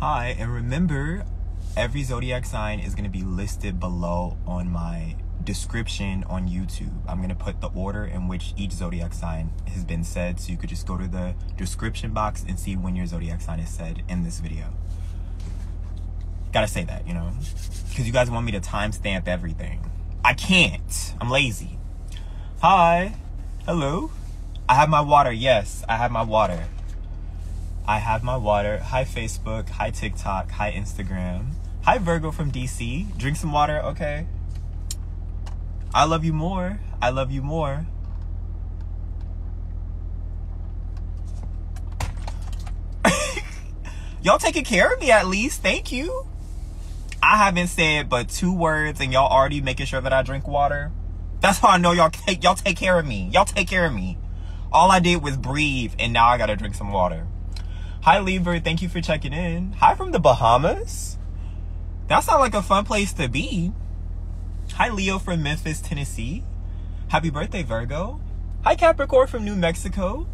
Hi, and remember, every zodiac sign is going to be listed below on my description on YouTube. I'm going to put the order in which each zodiac sign has been said, so you could just go to the description box and see when your zodiac sign is said in this video. Gotta say that, you know, because you guys want me to timestamp everything. I can't. I'm lazy. Hi. Hello. I have my water. Yes, I have my water. I have my water. Hi, Facebook. Hi, TikTok. Hi, Instagram. Hi, Virgo from DC. Drink some water, okay? I love you more. I love you more. Y'all taking care of me at least. Thank you. I haven't said but 2 words and y'all already making sure that I drink water. That's how I know y'all take care of me. Y'all take care of me. All I did was breathe and now I gotta drink some water. Hi, Libra. Thank you for checking in. Hi from the Bahamas. That sounds like a fun place to be. Hi, Leo from Memphis, Tennessee. Happy birthday, Virgo. Hi, Capricorn from New Mexico.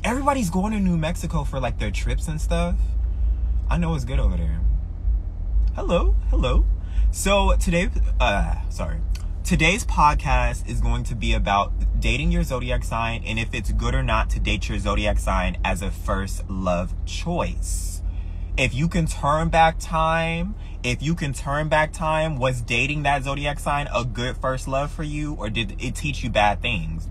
Everybody's going to New Mexico for like their trips and stuff. I know it's good over there. Hello, hello. So today's podcast is going to be about dating your zodiac sign and if it's good or not to date your zodiac sign as a first love choice. If you can turn back time, was dating that zodiac sign a good first love for you, or did it teach you bad things?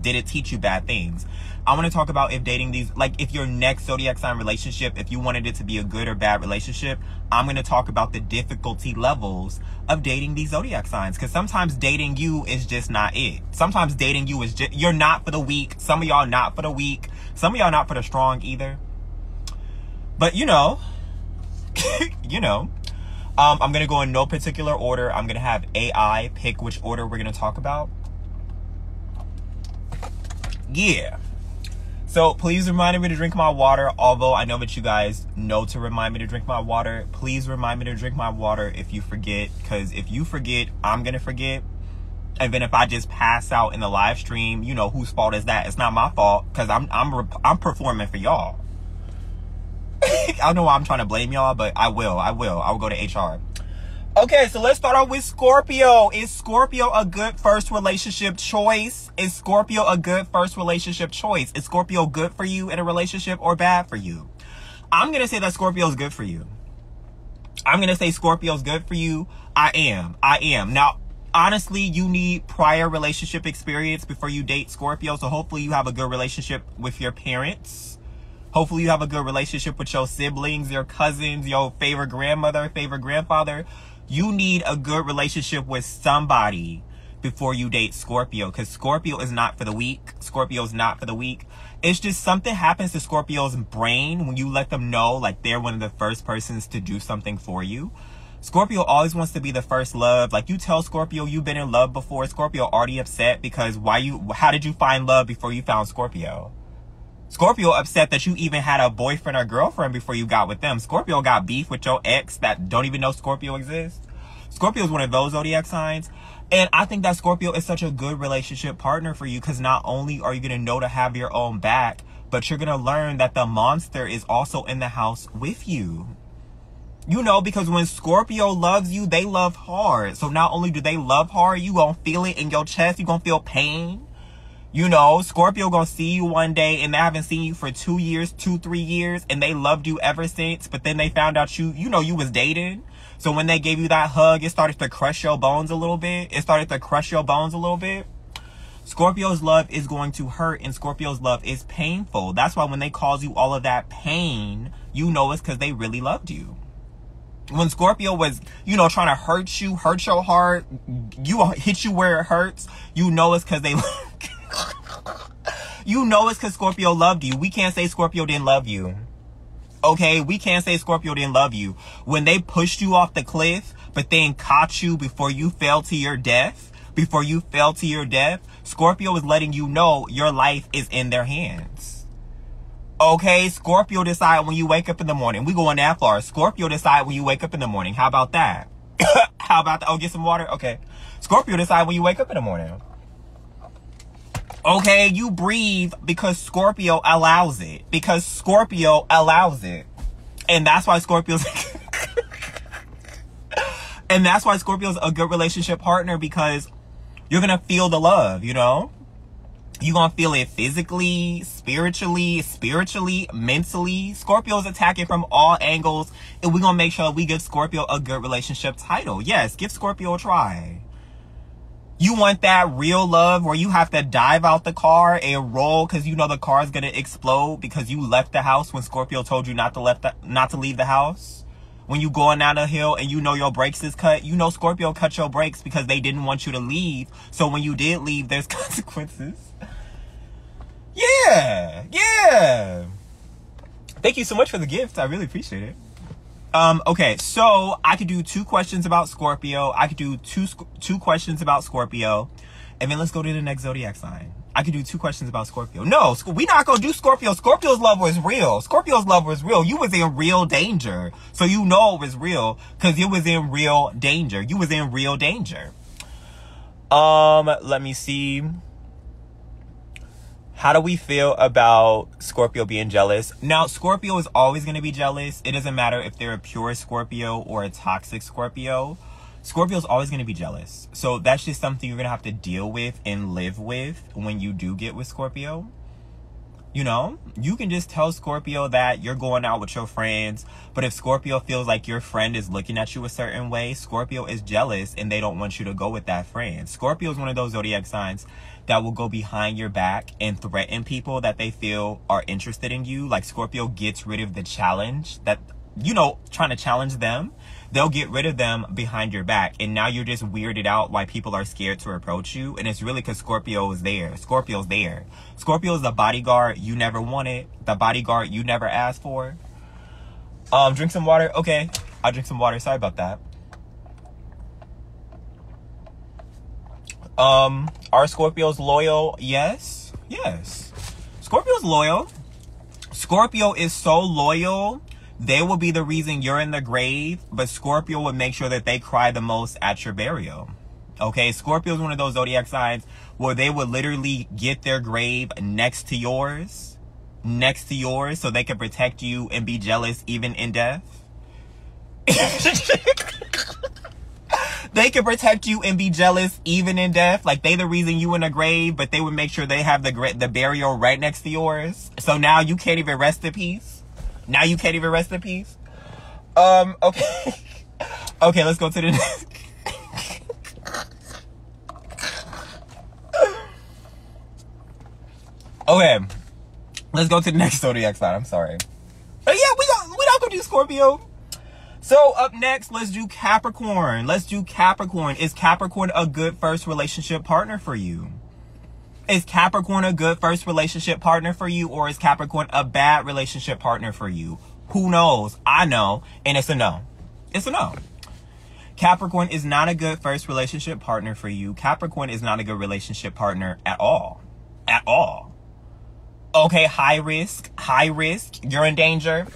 I want to talk about if dating these, like if your next zodiac sign relationship, if you wanted it to be a good or bad relationship, I'm going to talk about the difficulty levels of dating these zodiac signs. Because sometimes dating you is just not it. Sometimes dating you is just, you're not for the weak. Some of y'all not for the weak. Some of y'all not for the strong either. But you know, I'm going to go in no particular order. I'm going to have AI pick which order we're going to talk about. Yeah. So please remind me to drink my water. Although I know that you guys know to remind me to drink my water. Please remind me to drink my water if you forget. Because if you forget, I'm going to forget. And then if I just pass out in the live stream, you know, whose fault is that? It's not my fault. Because I'm performing for y'all. I don't know why I'm trying to blame y'all, but I will go to HR. Okay, so let's start off with Scorpio. Is Scorpio a good first relationship choice? Is Scorpio a good first relationship choice? Is Scorpio good for you in a relationship or bad for you? I'm going to say that Scorpio is good for you. I'm going to say Scorpio is good for you. I am. Now, honestly, you need prior relationship experience before you date Scorpio. So hopefully you have a good relationship with your parents. Hopefully you have a good relationship with your siblings, your cousins, your favorite grandmother, favorite grandfather. You need a good relationship with somebody before you date Scorpio, because Scorpio is not for the weak. Scorpio is not for the weak. It's just something happens to Scorpio's brain when you let them know like they're one of the first persons to do something for you. Scorpio always wants to be the first love. Like you tell Scorpio you've been in love before, Scorpio already upset because how did you find love before you found Scorpio? Scorpio upset that you even had a boyfriend or girlfriend before you got with them. Scorpio got beef with your ex that don't even know Scorpio exists. Scorpio is one of those zodiac signs. And I think that Scorpio is such a good relationship partner for you because not only are you going to know to have your own back, but you're going to learn that the monster is also in the house with you. You know, because when Scorpio loves you, they love hard. So not only do they love hard, you going to feel it in your chest. You going to feel pain. You know, Scorpio gonna see you one day and they haven't seen you for 2 years, 3 years, and they loved you ever since, but then they found out you was dating. So when they gave you that hug, it started to crush your bones a little bit. Scorpio's love is going to hurt and Scorpio's love is painful. That's why when they cause you all of that pain, you know it's because they really loved you. When Scorpio was, trying to hurt you, hurt your heart, hit you where it hurts, you know it's because they you know it's because Scorpio loved you. We can't say Scorpio didn't love you. Okay? We can't say Scorpio didn't love you. When they pushed you off the cliff, but then caught you before you fell to your death, Scorpio is letting you know your life is in their hands. Okay? Scorpio decide when you wake up in the morning. We going that far. Scorpio decide when you wake up in the morning. How about that? How about that? Oh, get some water? Okay. Scorpio decide when you wake up in the morning. Okay, you breathe because Scorpio allows it. And that's why Scorpio's and that's why Scorpio's a good relationship partner, because you're gonna feel the love, you know? You're gonna feel it physically, spiritually, mentally. Scorpio's attacking from all angles, and we're gonna make sure we give Scorpio a good relationship title. Yes, give Scorpio a try. You want that real love where you have to dive out the car and roll because you know the car is gonna explode because you left the house when Scorpio told you not to leave the house? When you going down a hill and you know your brakes is cut, you know Scorpio cut your brakes because they didn't want you to leave. So when you did leave, there's consequences. Yeah. Thank you so much for the gift. I really appreciate it. Okay, so I could do 2 questions about Scorpio. I could do two questions about Scorpio. And then let's go to the next zodiac sign. I could do 2 questions about Scorpio. No, we not gonna do Scorpio. Scorpio's love was real. Scorpio's love was real. You was in real danger. So you know it was real because you was in real danger. You was in real danger. Let me see. How do we feel about Scorpio being jealous? Now, Scorpio is always going to be jealous. It doesn't matter if they're a pure Scorpio or a toxic Scorpio. Scorpio's always going to be jealous. So that's just something you're going to have to deal with and live with when you do get with Scorpio. You know, you can just tell Scorpio that you're going out with your friends. But if Scorpio feels like your friend is looking at you a certain way, Scorpio is jealous and they don't want you to go with that friend. Scorpio is one of those zodiac signs that will go behind your back and threaten people that they feel are interested in you. Like Scorpio gets rid of the challenge that, you know, trying to challenge them. They'll get rid of them behind your back. And now you're just weirded out why people are scared to approach you. And it's really because Scorpio is there. Scorpio's there. Scorpio is the bodyguard you never wanted. The bodyguard you never asked for. Drink some water. Okay, I'll drink some water. Sorry about that. Are Scorpios loyal? Yes. Scorpio's loyal. Scorpio is so loyal, they will be the reason you're in the grave, but Scorpio would make sure that they cry the most at your burial. Okay, Scorpio is one of those zodiac signs where they would literally get their grave next to yours, so they can protect you and be jealous even in death. They can protect you and be jealous even in death. Like, they the reason you in the grave, but they would make sure they have the burial right next to yours. So now you can't even rest in peace. Okay. Okay, let's go to the next. Okay, let's go to the next zodiac sign. I'm sorry. But yeah, we're not gonna do Scorpio. So up next, let's do Capricorn. Is Capricorn a good first relationship partner for you? Is Capricorn a good first relationship partner for you, or is Capricorn a bad relationship partner for you? Who knows? I know, and it's a no. It's a no. Capricorn is not a good first relationship partner for you. Capricorn is not a good relationship partner at all. At all. Okay, high risk. You're in danger.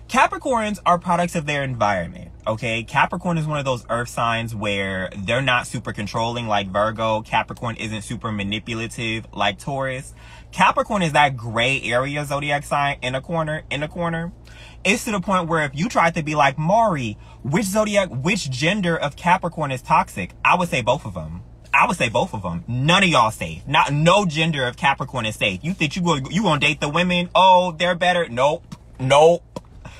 Capricorns are products of their environment, okay? Capricorn is one of those earth signs where they're not super controlling like Virgo. Capricorn isn't super manipulative like Taurus. Capricorn is that gray area zodiac sign in a corner. It's to the point where if you tried to be like, Maury, which gender of Capricorn is toxic? I would say both of them. None of y'all safe. No gender of Capricorn is safe. You think you gonna date the women? Oh, they're better. Nope.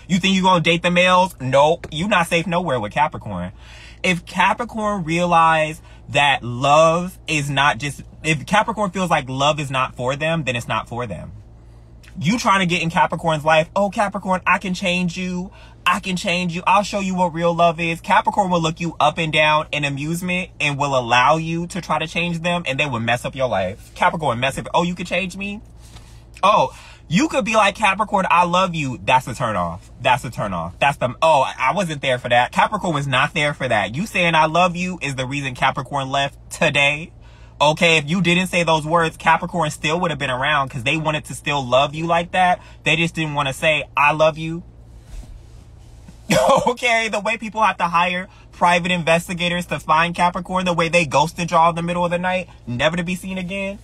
You think you're going to date the males? Nope. You're not safe nowhere with Capricorn. If Capricorn realize that love is not just... If Capricorn feels like love is not for them, then it's not for them. You trying to get in Capricorn's life. Oh, Capricorn, I can change you. I'll show you what real love is. Capricorn will look you up and down in amusement and will allow you to try to change them, and they will mess up your life. Capricorn mess up. Oh, you can change me? Oh, you could be like, Capricorn, I love you. That's a turn off. Oh, I wasn't there for that. Capricorn was not there for that. You saying I love you is the reason Capricorn left today. Okay, if you didn't say those words, Capricorn still would have been around because they wanted to still love you like that. They just didn't want to say, I love you. Okay, the way people have to hire private investigators to find Capricorn, the way they ghosted y'all in the middle of the night, never to be seen again.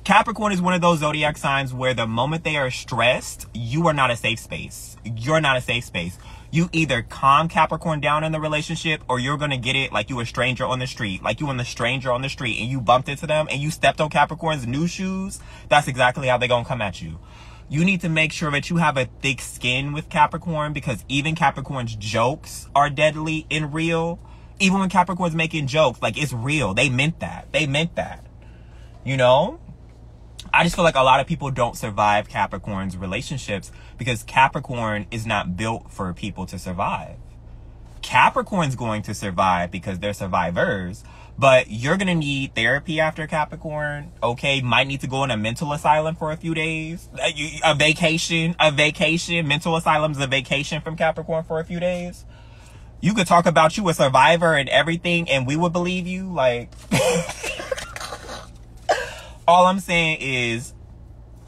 Capricorn is one of those zodiac signs where the moment they are stressed, you are not a safe space. You're not a safe space. You either calm Capricorn down in the relationship, or you're going to get it like you a stranger on the street. Like you and the stranger on the street and you bumped into them and you stepped on Capricorn's new shoes. That's exactly how they're going to come at you. You need to make sure that you have a thick skin with Capricorn, because even Capricorn's jokes are deadly and real. Even when Capricorn's making jokes, like, it's real. They meant that. They meant that. You know? I just feel like a lot of people don't survive Capricorn's relationships because Capricorn is not built for people to survive. Capricorn's going to survive because they're survivors, but you're going to need therapy after Capricorn. Okay, might need to go in a mental asylum for a few days. A vacation. Mental asylum's a vacation from Capricorn for a few days. You could talk about you a survivor and everything and we would believe you. Like... All I'm saying is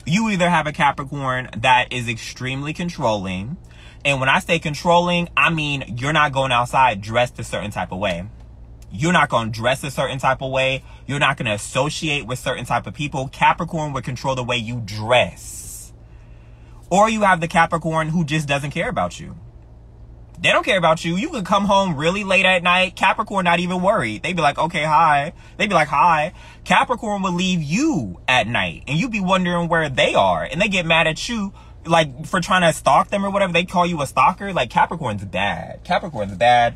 you either have a Capricorn that is extremely controlling. And when I say controlling, I mean you're not going outside dressed a certain type of way. You're not going to dress a certain type of way. You're not going to associate with certain type of people. Capricorn would control the way you dress. Or you have the Capricorn who just doesn't care about you. They don't care about you. You could come home really late at night. Capricorn not even worried. They'd be like, okay, hi. They'd be like, hi. Capricorn would leave you at night and you'd be wondering where they are. And they get mad at you, like, for trying to stalk them or whatever. They call you a stalker. Like, Capricorn's bad. Capricorn's bad.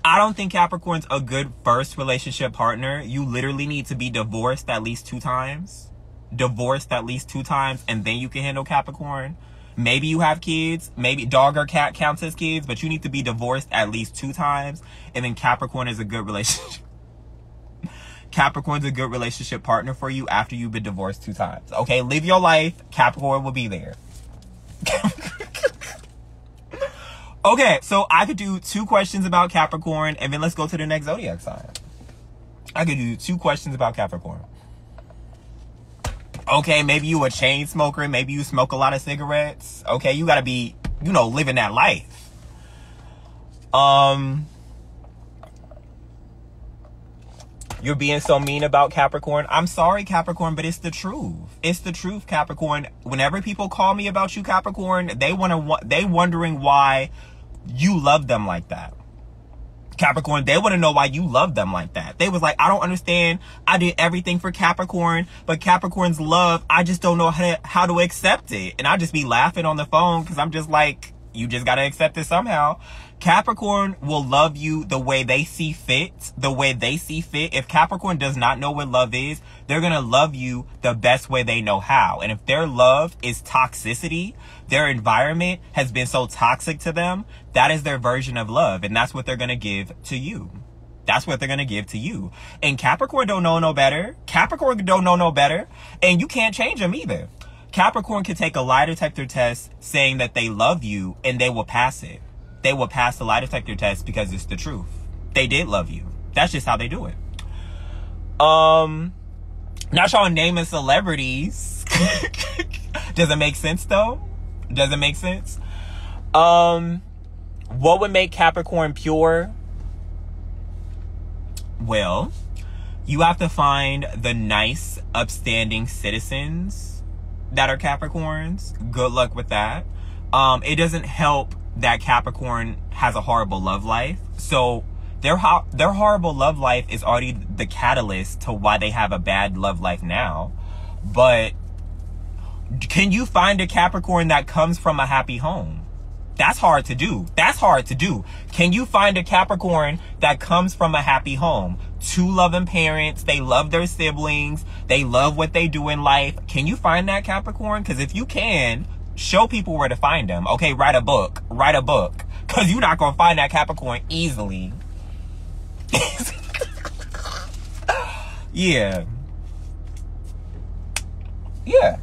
I don't think Capricorn's a good first relationship partner. You literally need to be divorced at least 2 times. Divorced at least 2 times, and then you can handle Capricorn. Maybe you have kids, maybe dog or cat counts as kids, but you need to be divorced at least 2 times. And then Capricorn is a good relationship. Capricorn's a good relationship partner for you after you've been divorced 2 times. Okay, live your life. Capricorn will be there. Okay, so I could do 2 questions about Capricorn and then let's go to the next zodiac sign. I could do 2 questions about Capricorn. Okay, maybe you a chain smoker. Maybe you smoke a lot of cigarettes. Okay, you gotta be, you know, living that life. You're being so mean about Capricorn. I'm sorry, Capricorn, but it's the truth. It's the truth, Capricorn. Whenever people call me about you, Capricorn, they wondering why you love them like that. Capricorn, they want to know why you love them like that. They was like, I don't understand. I did everything for Capricorn, but Capricorn's love, I just don't know how to accept it. And I just be laughing on the phone because I'm just like, you just got to accept it somehow. Capricorn will love you the way they see fit. The way they see fit. If Capricorn does not know what love is, they're going to love you the best way they know how. And if their love is toxicity, their environment has been so toxic to them, that is their version of love. And that's what they're going to give to you. That's what they're going to give to you. And Capricorn don't know no better. Capricorn don't know no better. And you can't change them either. Capricorn can take a lie detector test saying that they love you and they will pass it. They will pass the lie detector test because it's the truth. They did love you. That's just how they do it. Not y'all naming celebrities. Does it make sense though? Does it make sense? What would make Capricorn pure? Well, you have to find the nice, upstanding citizens that are Capricorns. Good luck with that. It doesn't help that Capricorn has a horrible love life. So their horrible love life is already the catalyst to why they have a bad love life now. But can you find a Capricorn that comes from a happy home? That's hard to do. That's hard to do. Can you find a Capricorn that comes from a happy home? 2 loving parents. They love their siblings. They love what they do in life. Can you find that Capricorn? Because if you can, show people where to find them. Okay, write a book. Write a book. Because you're not going to find that Capricorn easily. Yeah. Yeah.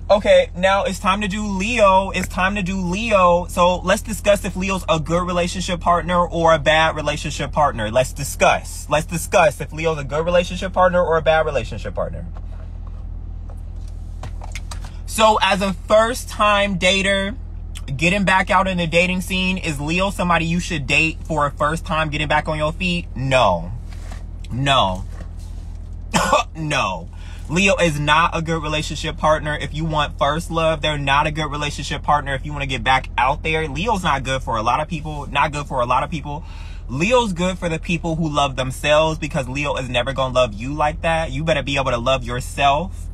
Okay, now it's time to do Leo. It's time to do Leo. So let's discuss if Leo's a good relationship partner or a bad relationship partner. Let's discuss. Let's discuss if Leo's a good relationship partner or a bad relationship partner. So as a first-time dater, getting back out in the dating scene, is Leo somebody you should date for a first time getting back on your feet? No. No. No. Leo is not a good relationship partner. If you want first love, they're not a good relationship partner. If you want to get back out there, Leo's not good for a lot of people. Not good for a lot of people. Leo's good for the people who love themselves, because Leo is never going to love you like that. You better be able to love yourself.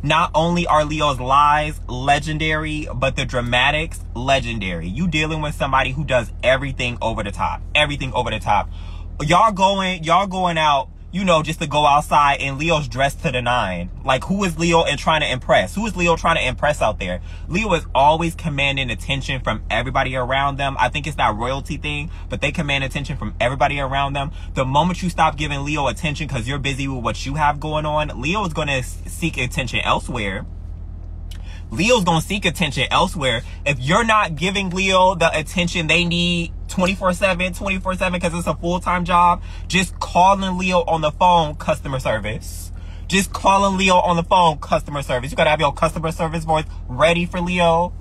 Not only are Leo's lies legendary, but the dramatics legendary. You dealing with somebody who does everything over the top. Everything over the top. Y'all going out, you know, just to go outside, and Leo's dressed to the nine. Like, who is Leo and trying to impress? Who is Leo trying to impress out there? Leo is always commanding attention from everybody around them. I think it's that royalty thing, but they command attention from everybody around them. The moment you stop giving Leo attention because you're busy with what you have going on, Leo is going to seek attention elsewhere. Leo's going to seek attention elsewhere. If you're not giving Leo the attention they need 24/7, because it's a full-time job, just calling Leo on the phone, customer service. Just calling Leo on the phone, customer service. You got to have your customer service voice ready for Leo.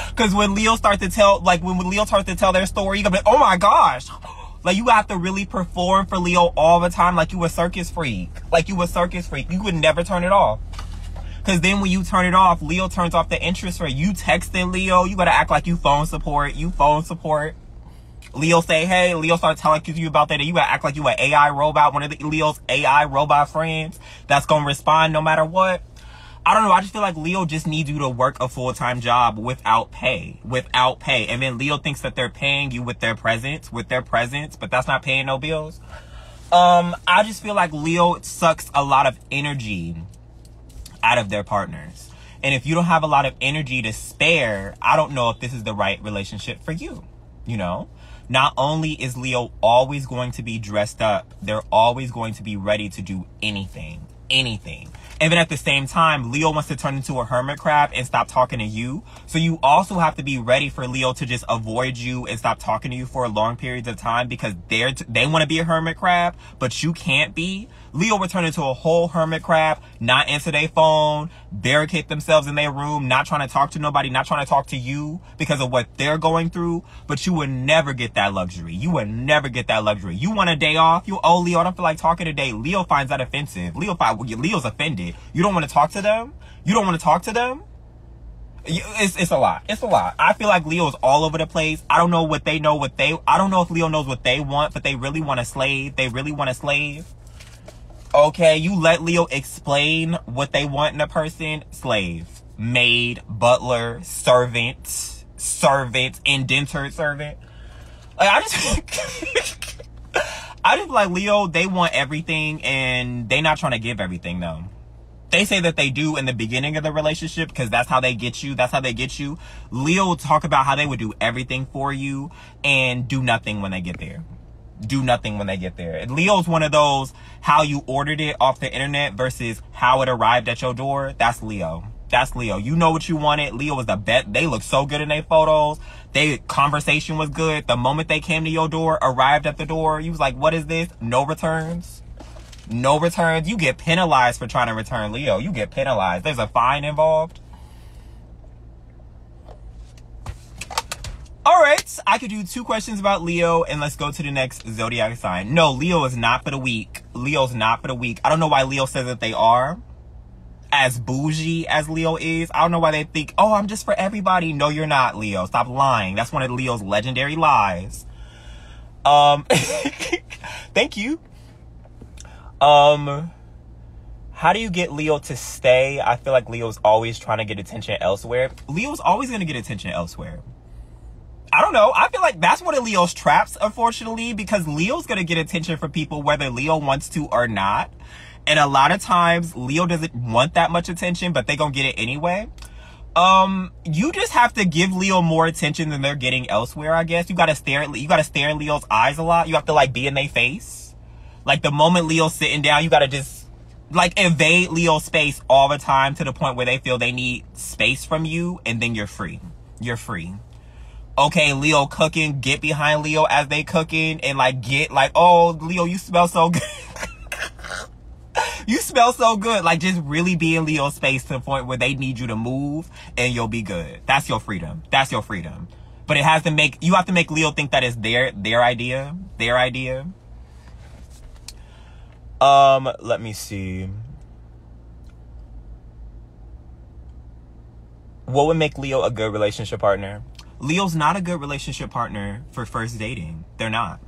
Because when Leo starts to tell, like, when Leo starts to tell their story, you're going to be like, oh my gosh. Like, you have to really perform for Leo all the time, like you a circus freak. Like you a circus freak. You would never turn it off. Because then when you turn it off, Leo turns off the interest rate. You texting Leo, you gotta act like you phone support. Leo say, hey, Leo start telling you about that, and you gotta act like you an AI robot, one of the Leo's AI robot friends that's gonna respond no matter what. I don't know, I just feel like Leo just needs you to work a full-time job without pay. And then Leo thinks that they're paying you with their presence, but that's not paying no bills. I just feel like Leo sucks a lot of energy out of their partners. And if you don't have a lot of energy to spare, I don't know if this is the right relationship for you. You know, not only is Leo always going to be dressed up, they're always going to be ready to do anything. And then at the same time, Leo wants to turn into a hermit crab and stop talking to you. So you also have to be ready for Leo to just avoid you and stop talking to you for long periods of time, because they want to be a hermit crab, but you can't be. Leo will turn into a whole hermit crab, not answer their phone, barricade themselves in their room, not trying to talk to nobody, not trying to talk to you because of what they're going through. But you would never get that luxury. You want a day off? Leo, I don't feel like talking today. Leo finds that offensive. Leo's offended. You don't want to talk to them? It's a lot. I feel like Leo is all over the place. I don't know what they know. I don't know if Leo knows what they want, but they really want a slave. Okay, you let Leo explain what they want in a person. Slave, maid, butler, servant, indentured servant. Like, I just feel like Leo, they want everything, and they not trying to give everything, though. They say that they do in the beginning of the relationship, because that's how they get you. Leo will talk about how they would do everything for you and do nothing when they get there. Leo's one of those, how you ordered it off the internet versus how it arrived at your door. That's Leo. You know what you wanted. Leo was the best. They look so good in their photos. Their conversation was good. The moment they came to your door, arrived at the door, you was like, what is this? No returns. You get penalized for trying to return, Leo. You get penalized. There's a fine involved. All right, I could do 2 questions about Leo, and let's go to the next zodiac sign. No, Leo is not for the weak. I don't know why Leo says that they are. As bougie as Leo is, I don't know why they think, oh, I'm just for everybody. No, you're not, Leo. Stop lying. That's one of Leo's legendary lies. Thank you. How do you get Leo to stay? I feel like Leo's always trying to get attention elsewhere. Leo's always going to get attention elsewhere. I don't know. I feel like that's one of Leo's traps, unfortunately, because Leo's going to get attention from people whether Leo wants to or not. And a lot of times Leo doesn't want that much attention, but they're going to get it anyway. You just have to give Leo more attention than they're getting elsewhere, I guess. You got to stare in Leo's eyes a lot. You have to, like, be in their face. Like, the moment Leo's sitting down, you got to just, like, invade Leo's space all the time to the point where they feel they need space from you, and then you're free. Okay, Leo cooking, get behind Leo as they cooking, and, like, oh, Leo, you smell so good. You smell so good. Like, just really be in Leo's space to the point where they need you to move, and you'll be good. That's your freedom. But you have to make Leo think that it's their idea. Let me see. What would make Leo a good relationship partner? Leo's not a good relationship partner for first dating. They're not.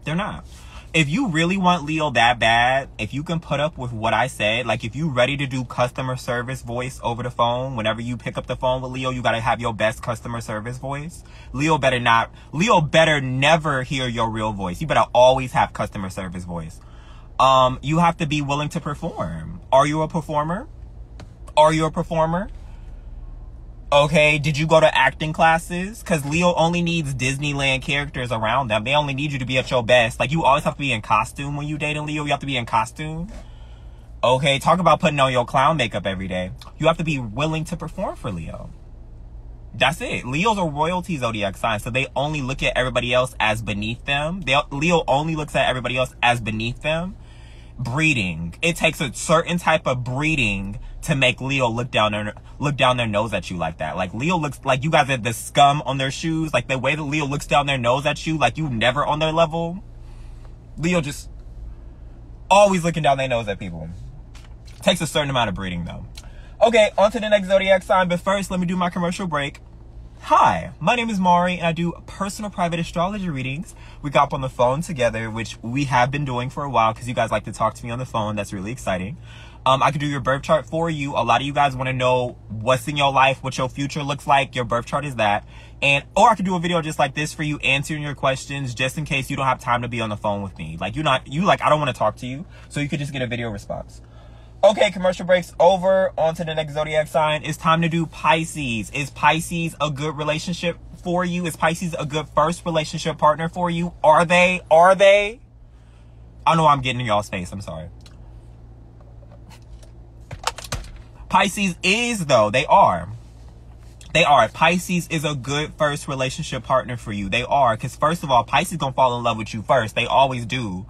They're not. If you really want Leo that bad, if you can put up with what I said, like if you ready to do customer service voice over the phone, whenever you pick up the phone with Leo, you got to have your best customer service voice. Leo better never hear your real voice. You better always have customer service voice. You have to be willing to perform. Are you a performer? Are you a performer? Okay, did you go to acting classes? Because Leo only needs Disneyland characters around them. They only need you to be at your best. Like, you always have to be in costume when you date a Leo. You have to be in costume. Okay, talk about putting on your clown makeup every day. You have to be willing to perform for Leo. That's it. Leos are royalty zodiac signs, so they only look at everybody else as beneath them. Leo only looks at everybody else as beneath them. Breeding. It takes a certain type of breeding to make Leo look down their nose at you like that. Like, Leo looks like you guys are the scum on their shoes. Like, the way that Leo looks down their nose at you, like you never on their level. Leo just always looking down their nose at people. Takes a certain amount of breeding, though. Okay, on to the next zodiac sign. But first, let me do my commercial break. Hi, my name is Mari, and I do personal private astrology readings. We got up on the phone together, which we have been doing for a while because you guys like to talk to me on the phone. That's really exciting. I could do your birth chart for you. A lot of you guys want to know what's in your life, what your future looks like. Your birth chart is that. Or I could do a video just like this for you, answering your questions, just in case you don't have time to be on the phone with me. Like, I don't want to talk to you. So you could just get a video response. Okay, commercial break's over. On to the next zodiac sign. It's time to do Pisces. Is Pisces a good relationship for you? Is Pisces a good first relationship partner for you? Are they? I know I'm getting in y'all's face. I'm sorry. Pisces is, though. They are. Pisces is a good first relationship partner for you. They are. Because first of all, Pisces gonna fall in love with you first. They always do.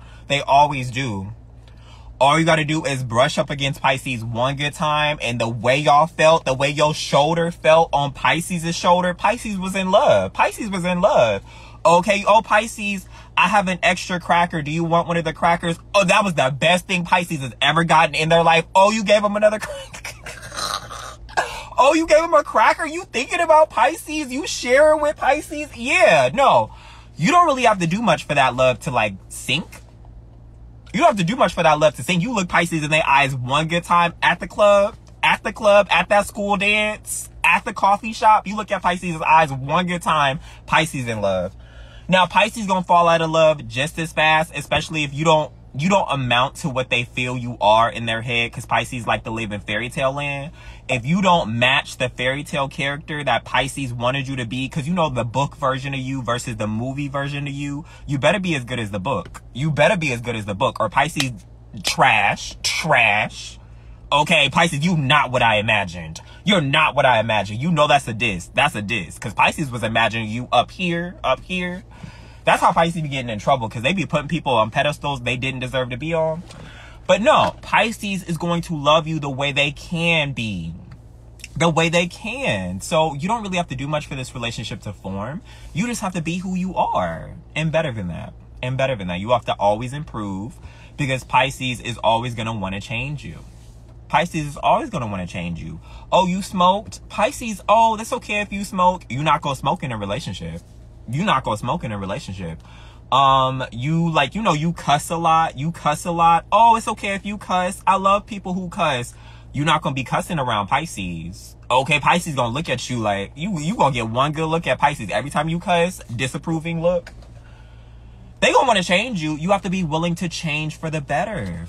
All you got to do is brush up against Pisces one good time. And the way y'all felt, the way your shoulder felt on Pisces' shoulder, Pisces was in love. Okay, oh, Pisces, I have an extra cracker. Do you want one of the crackers? Oh, that was the best thing Pisces has ever gotten in their life. Oh, you gave them another cracker. Oh, you gave them a cracker? You thinking about Pisces? You share it with Pisces? Yeah, no. You don't really have to do much for that love to, like, sink. You don't have to do much for that love to sink. You look Pisces in their eyes one good time at the club, at that school dance, at the coffee shop. You look at Pisces' eyes one good time, Pisces in love. Now, Pisces gonna fall out of love just as fast, especially if you don't amount to what they feel you are in their head, because Pisces like to live in fairy tale land. If you don't match the fairy tale character that Pisces wanted you to be, because you know the book version of you versus the movie version of you, you better be as good as the book. Or Pisces trash. Okay, Pisces, you not what I imagined. You're not what I imagined. You know that's a diss. Because Pisces was imagining you up here. That's how Pisces be getting in trouble, because they be putting people on pedestals they didn't deserve to be on. But no, Pisces is going to love you the way they can be. So you don't really have to do much for this relationship to form. You just have to be who you are. And better than that. You have to always improve, because Pisces is always going to want to change you. Oh, you smoked? Pisces, oh, that's okay if you smoke. You're not going to smoke in a relationship. You cuss a lot. Oh, it's okay if you cuss. I love people who cuss. You're not going to be cussing around Pisces. Okay, Pisces going to look at you like, you going to get one good look at Pisces. Every time you cuss, disapproving look. They going to want to change you. You have to be willing to change for the better.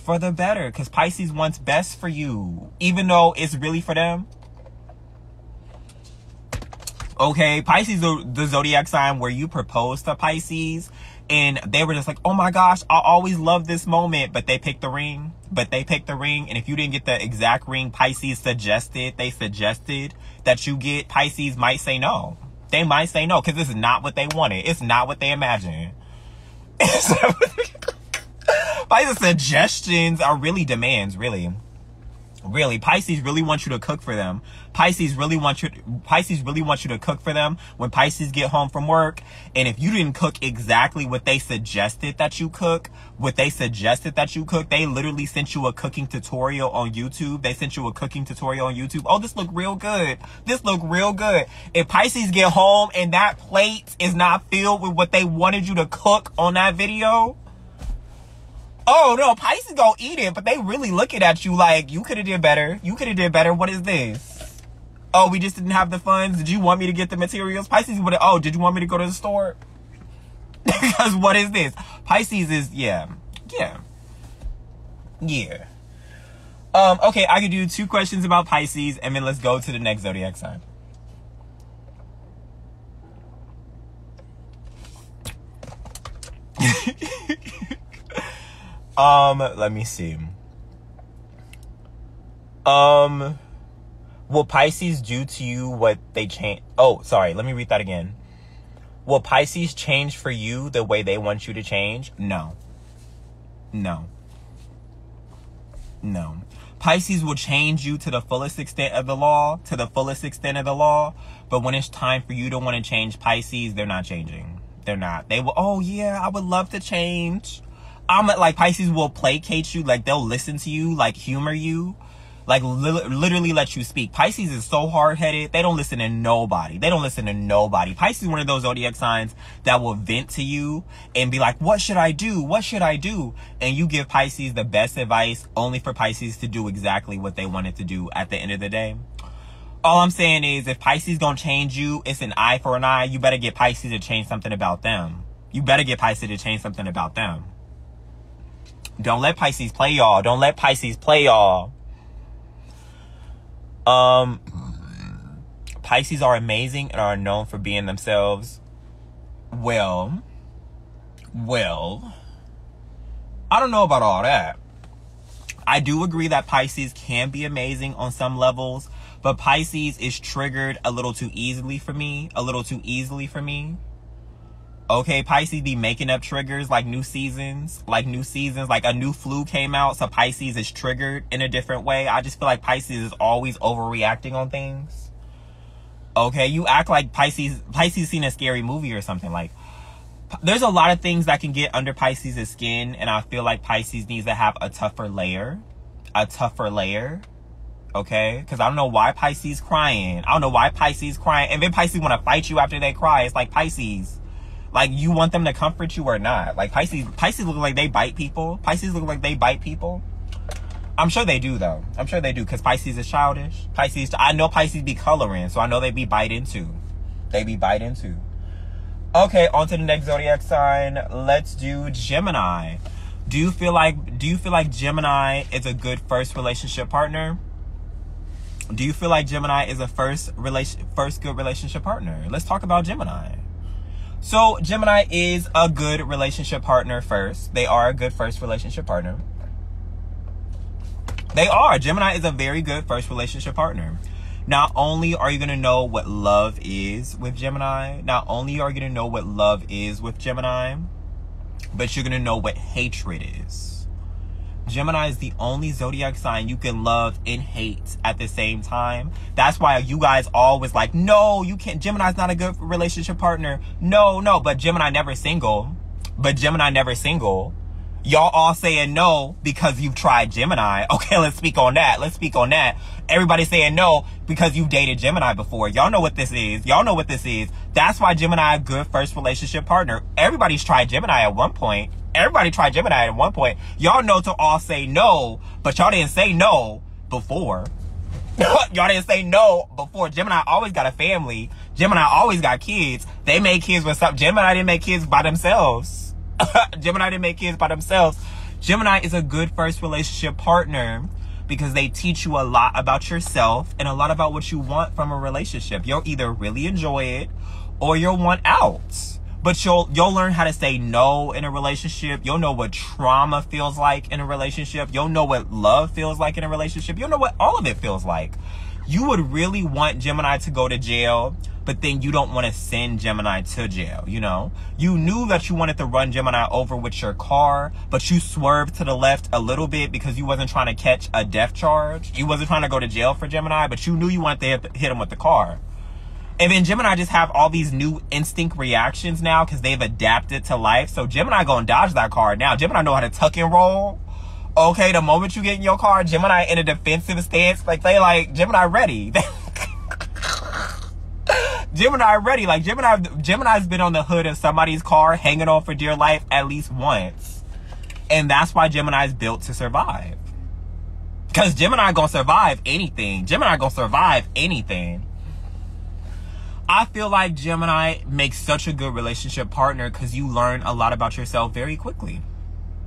Because Pisces wants best for you, even though it's really for them. Okay, Pisces, the zodiac sign where you propose to Pisces and they were just like, oh my gosh, I always love this moment. But they picked the ring. And if you didn't get the exact ring Pisces suggested that you get, Pisces might say no. They might say no, because this is not what they wanted. It's not what they imagined. Pisces suggestions are really demands, really. Really, Pisces really want you to cook for them. Pisces really want you to cook for them when Pisces get home from work. And if you didn't cook exactly what they suggested that you cook, they literally sent you a cooking tutorial on YouTube. Oh, this look real good. If Pisces get home and that plate is not filled with what they wanted you to cook on that video, oh no, Pisces gonna eat it, but they really looking at you like, you could have did better. What is this? Oh, we just didn't have the funds. Did you want me to get the materials? Pisces would have, oh, did you want me to go to the store? Because what is this? Pisces is, yeah. Okay, I could do 2 questions about Pisces, and then let's go to the next zodiac sign. Let me see. Will Pisces do to you what they change? Oh, sorry. Let me read that again. Will Pisces change for you the way they want you to change? No. Pisces will change you to the fullest extent of the law, but when it's time for you to want to change Pisces, they're not changing. They're not. They will, oh yeah, I would love to change. Like, Pisces will placate you, like they'll listen to you, like humor you, like literally let you speak. Pisces is so hard-headed, they don't listen to nobody. Pisces is one of those zodiac signs that will vent to you and be like, what should I do? And you give Pisces the best advice, only for Pisces to do exactly what they wanted to do at the end of the day. All I'm saying is, if Pisces gonna change you, it's an eye for an eye. You better get Pisces to change something about them. Don't let Pisces play y'all. Pisces are amazing and are known for being themselves. Well, I don't know about all that. I do agree that Pisces can be amazing on some levels, but Pisces is triggered a little too easily for me. Okay, Pisces be making up triggers like new seasons, like a new flu came out, so Pisces is triggered in a different way. I just feel like Pisces is always overreacting on things. Okay, you act like Pisces seen a scary movie or something. Like, there's a lot of things that can get under Pisces' skin, and I feel like Pisces needs to have a tougher layer. Okay, because I don't know why Pisces crying. And then Pisces want to fight you after they cry. It's like, Pisces, like, you want them to comfort you or not? Like, Pisces look like they bite people. I'm sure they do, though. Because Pisces is childish. I know Pisces be coloring, so I know they be biting too. Okay, on to the next zodiac sign. Let's do Gemini. Do you feel like Gemini is a good first relationship partner? Do you feel like Gemini is a first good relationship partner? Let's talk about Gemini. So Gemini is a good relationship partner first. They are a good first relationship partner. Gemini is a very good first relationship partner. Not only are you going to know what love is with Gemini, but you're going to know what hatred is. Gemini is the only zodiac sign you can love and hate at the same time. That's why you guys always like, no, you can't. Gemini's not a good relationship partner. No, but Gemini never single. Y'all all saying no because you've tried Gemini. Okay, let's speak on that. Everybody saying no because you've dated Gemini before. Y'all know what this is. That's why Gemini a good first relationship partner. Everybody's tried Gemini at one point. Y'all know to all say no, but y'all didn't say no before. Gemini always got a family. Gemini always got kids. They made kids with something. Gemini didn't make kids by themselves. Gemini is a good first relationship partner because they teach you a lot about yourself and a lot about what you want from a relationship. You'll either really enjoy it or you'll want out. But you'll learn how to say no in a relationship. You'll know what trauma feels like in a relationship. You'll know what love feels like in a relationship. You'll know what all of it feels like. You would really want Gemini to go to jail but then you don't want to send Gemini to jail, you know? You knew that you wanted to run Gemini over with your car, but you swerved to the left a little bit because you wasn't trying to catch a death charge. You wasn't trying to go to jail for Gemini, but you knew you wanted to hit him with the car. And then Gemini just have all these new instinct reactions now because they've adapted to life. So Gemini gonna dodge that car now. Gemini know how to tuck and roll. Okay, the moment you get in your car, Gemini in a defensive stance. Like, they like, Gemini ready. Gemini ready. Like, Gemini's been on the hood of somebody's car hanging on for dear life at least once. And that's why Gemini's built to survive. Because Gemini gonna survive anything. Gemini gonna survive anything. I feel like Gemini makes such a good relationship partner because you learn a lot about yourself very quickly.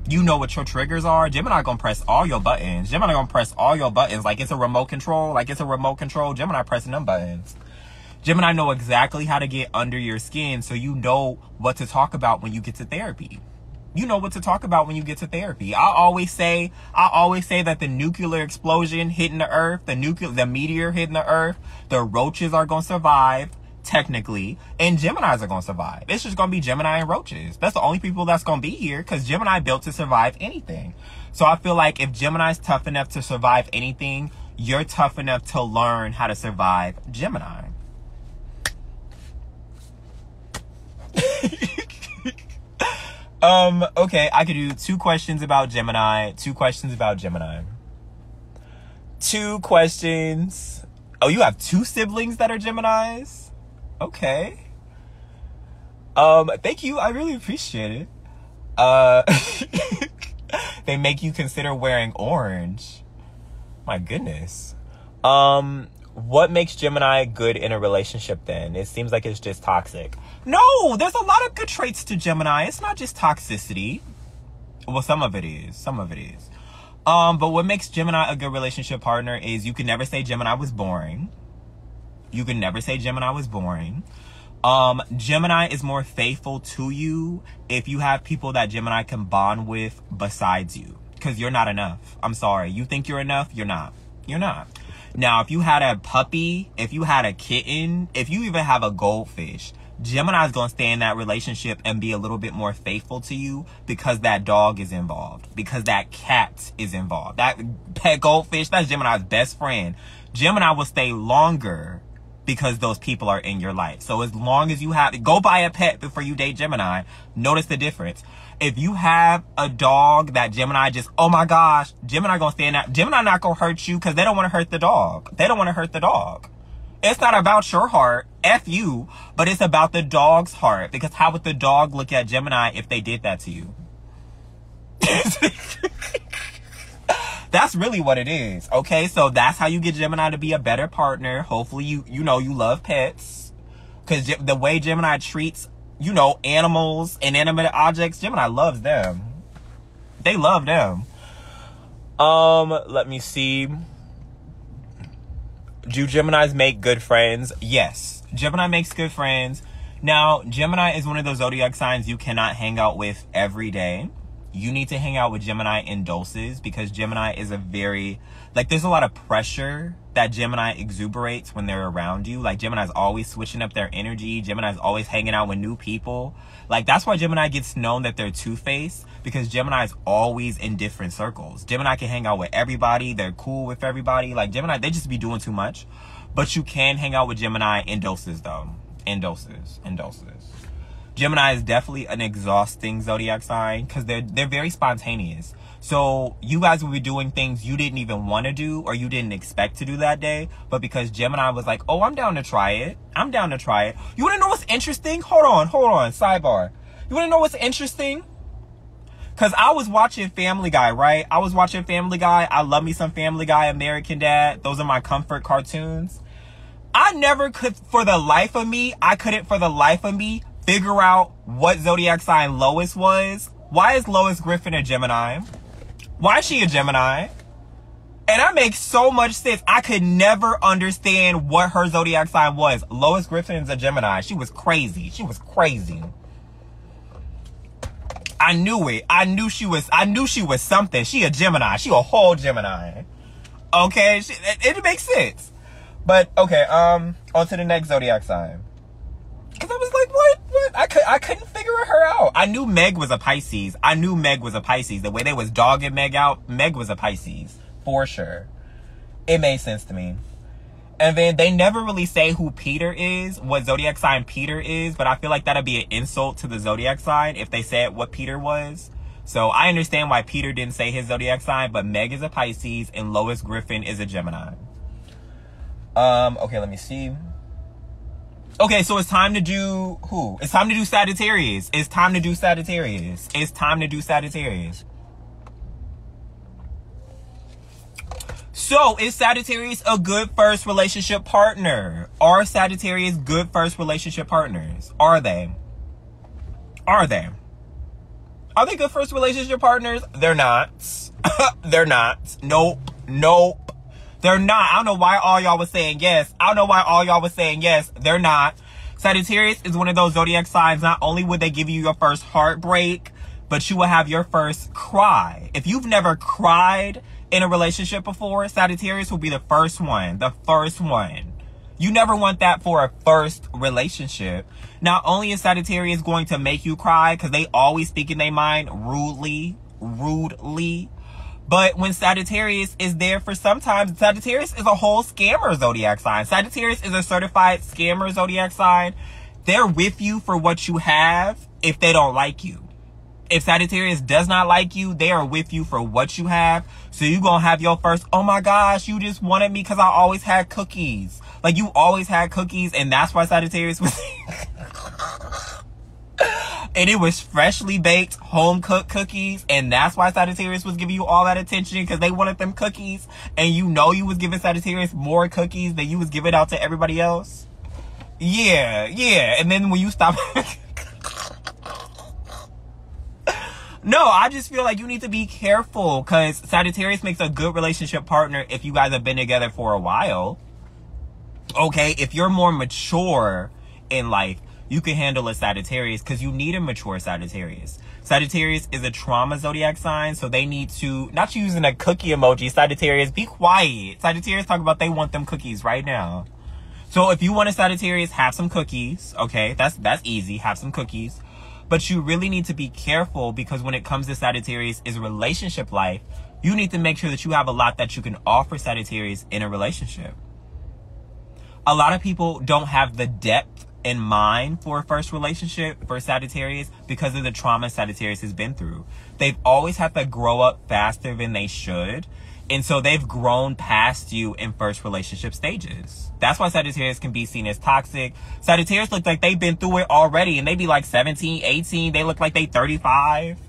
You know what your triggers are. Gemini gonna press all your buttons. Gemini gonna press all your buttons like it's a remote control. Like it's a remote control. Gemini pressing them buttons. Gemini know exactly how to get under your skin, so you know what to talk about when you get to therapy. You know what to talk about when you get to therapy. I always say that the nuclear explosion hitting the earth, the meteor hitting the earth, the roaches are gonna survive. Technically, and Geminis are gonna survive. It's just gonna be Gemini and roaches. That's the only people that's gonna be here because Gemini built to survive anything. So I feel like if Gemini's tough enough to survive anything, you're tough enough to learn how to survive Gemini. Okay, I could do 2 questions about Gemini, 2 questions about Gemini. 2 questions. Oh, you have 2 siblings that are Geminis? Okay. Thank you. I really appreciate it. They make you consider wearing orange. My goodness. What makes Gemini good in a relationship then? It seems like it's just toxic. No, there's a lot of good traits to Gemini. It's not just toxicity. Well, some of it is. Some of it is. But what makes Gemini a good relationship partner is you can never say Gemini was boring. You can never say Gemini was boring. Gemini is more faithful to you if you have people that Gemini can bond with besides you. Because you're not enough. I'm sorry. You think you're enough? You're not. You're not. Now, if you had a puppy, if you had a kitten, if you even have a goldfish, Gemini's going to stay in that relationship and be a little bit more faithful to you because that dog is involved. Because that cat is involved. That pet goldfish, that's Gemini's best friend. Gemini will stay longer because those people are in your life. So as long as you have, go buy a pet before you date Gemini. Notice the difference. If you have a dog that Gemini just, oh my gosh, Gemini gonna stand out. Gemini not gonna hurt you because they don't want to hurt the dog. They don't want to hurt the dog. It's not about your heart, F you, but it's about the dog's heart. Because how would the dog look at Gemini if they did that to you? That's really what it is. Okay, so that's how you get Gemini to be a better partner. Hopefully you know you love pets. Because the way Gemini treats, you know, animals, inanimate objects, Gemini loves them. They love them. Let me see. Do Geminis make good friends? Yes. Gemini makes good friends. Now, Gemini is one of those zodiac signs you cannot hang out with every day. You need to hang out with Gemini in doses because Gemini is a very, like, there's a lot of pressure that Gemini exuberates when they're around you. Like, Gemini's always switching up their energy. Gemini's always hanging out with new people. Like, that's why Gemini gets known that they're two-faced, because Gemini's always in different circles. Gemini can hang out with everybody. They're cool with everybody. Like, Gemini, they just be doing too much. But you can hang out with Gemini in doses, though. In doses. In doses. Gemini is definitely an exhausting zodiac sign because they're very spontaneous. So you guys will be doing things you didn't even want to do or you didn't expect to do that day. But because Gemini was like, oh, I'm down to try it. I'm down to try it. You want to know what's interesting? Hold on. Sidebar. You want to know what's interesting? Because I was watching Family Guy, right? I was watching Family Guy. I love me some Family Guy, American Dad. Those are my comfort cartoons. I never could, for the life of me, figure out what zodiac sign Lois was. Why is Lois Griffin a Gemini? Why is she a Gemini? And that makes so much sense. I could never understand what her zodiac sign was. Lois Griffin's a Gemini. She was crazy. She was crazy. I knew it. I knew she was something. She a Gemini. She a whole Gemini. Okay? It makes sense. But okay, on to the next zodiac sign. Because I was like, what? I couldn't figure her out. I knew Meg was a Pisces. The way they was dogging Meg out, Meg was a Pisces. For sure. It made sense to me. And then they never really say who Peter is, what zodiac sign Peter is, but I feel like that'd be an insult to the zodiac sign if they said what Peter was. So I understand why Peter didn't say his zodiac sign, but Meg is a Pisces and Lois Griffin is a Gemini. Okay, let me see. Okay, so it's time to do who? It's time to do Sagittarius. It's time to do Sagittarius. It's time to do Sagittarius. So, is Sagittarius a good first relationship partner? Are Sagittarius good first relationship partners? Are they? Are they? Are they good first relationship partners? They're not. They're not. Nope. Nope. They're not. I don't know why all y'all was saying yes. They're not. Sagittarius is one of those zodiac signs. Not only would they give you your first heartbreak, but you will have your first cry. If you've never cried in a relationship before, Sagittarius will be the first one. The first one. You never want that for a first relationship. Not only is Sagittarius going to make you cry, because they always speak in their mind rudely, but when Sagittarius is there for sometimes, Sagittarius is a whole scammer zodiac sign. Sagittarius is a certified scammer zodiac sign. They're with you for what you have if they don't like you. If Sagittarius does not like you, they are with you for what you have. So you're going to have your first, oh my gosh, you just wanted me because I always had cookies. Like, you always had cookies, and that's why Sagittarius was... and it was freshly baked, home-cooked cookies, and that's why Sagittarius was giving you all that attention, because they wanted them cookies, and you know you was giving Sagittarius more cookies than you was giving out to everybody else. Yeah, and then when you stop... No, I just feel like you need to be careful, because Sagittarius makes a good relationship partner if you guys have been together for a while. Okay, if you're more mature in life, you can handle a Sagittarius, because you need a mature Sagittarius. Sagittarius is a trauma zodiac sign, so they need to, not using a cookie emoji, Sagittarius, be quiet. Sagittarius talk about they want them cookies right now. So if you want a Sagittarius, have some cookies, okay? That's easy, have some cookies. But you really need to be careful, because when it comes to Sagittarius is relationship life, you need to make sure that you have a lot that you can offer Sagittarius in a relationship. A lot of people don't have the depth in mind for a first relationship for Sagittarius because of the trauma Sagittarius has been through. They've always had to grow up faster than they should. And so they've grown past you in first relationship stages. That's why Sagittarius can be seen as toxic. Sagittarius look like they've been through it already, and they be like 17, 18. They look like they 35.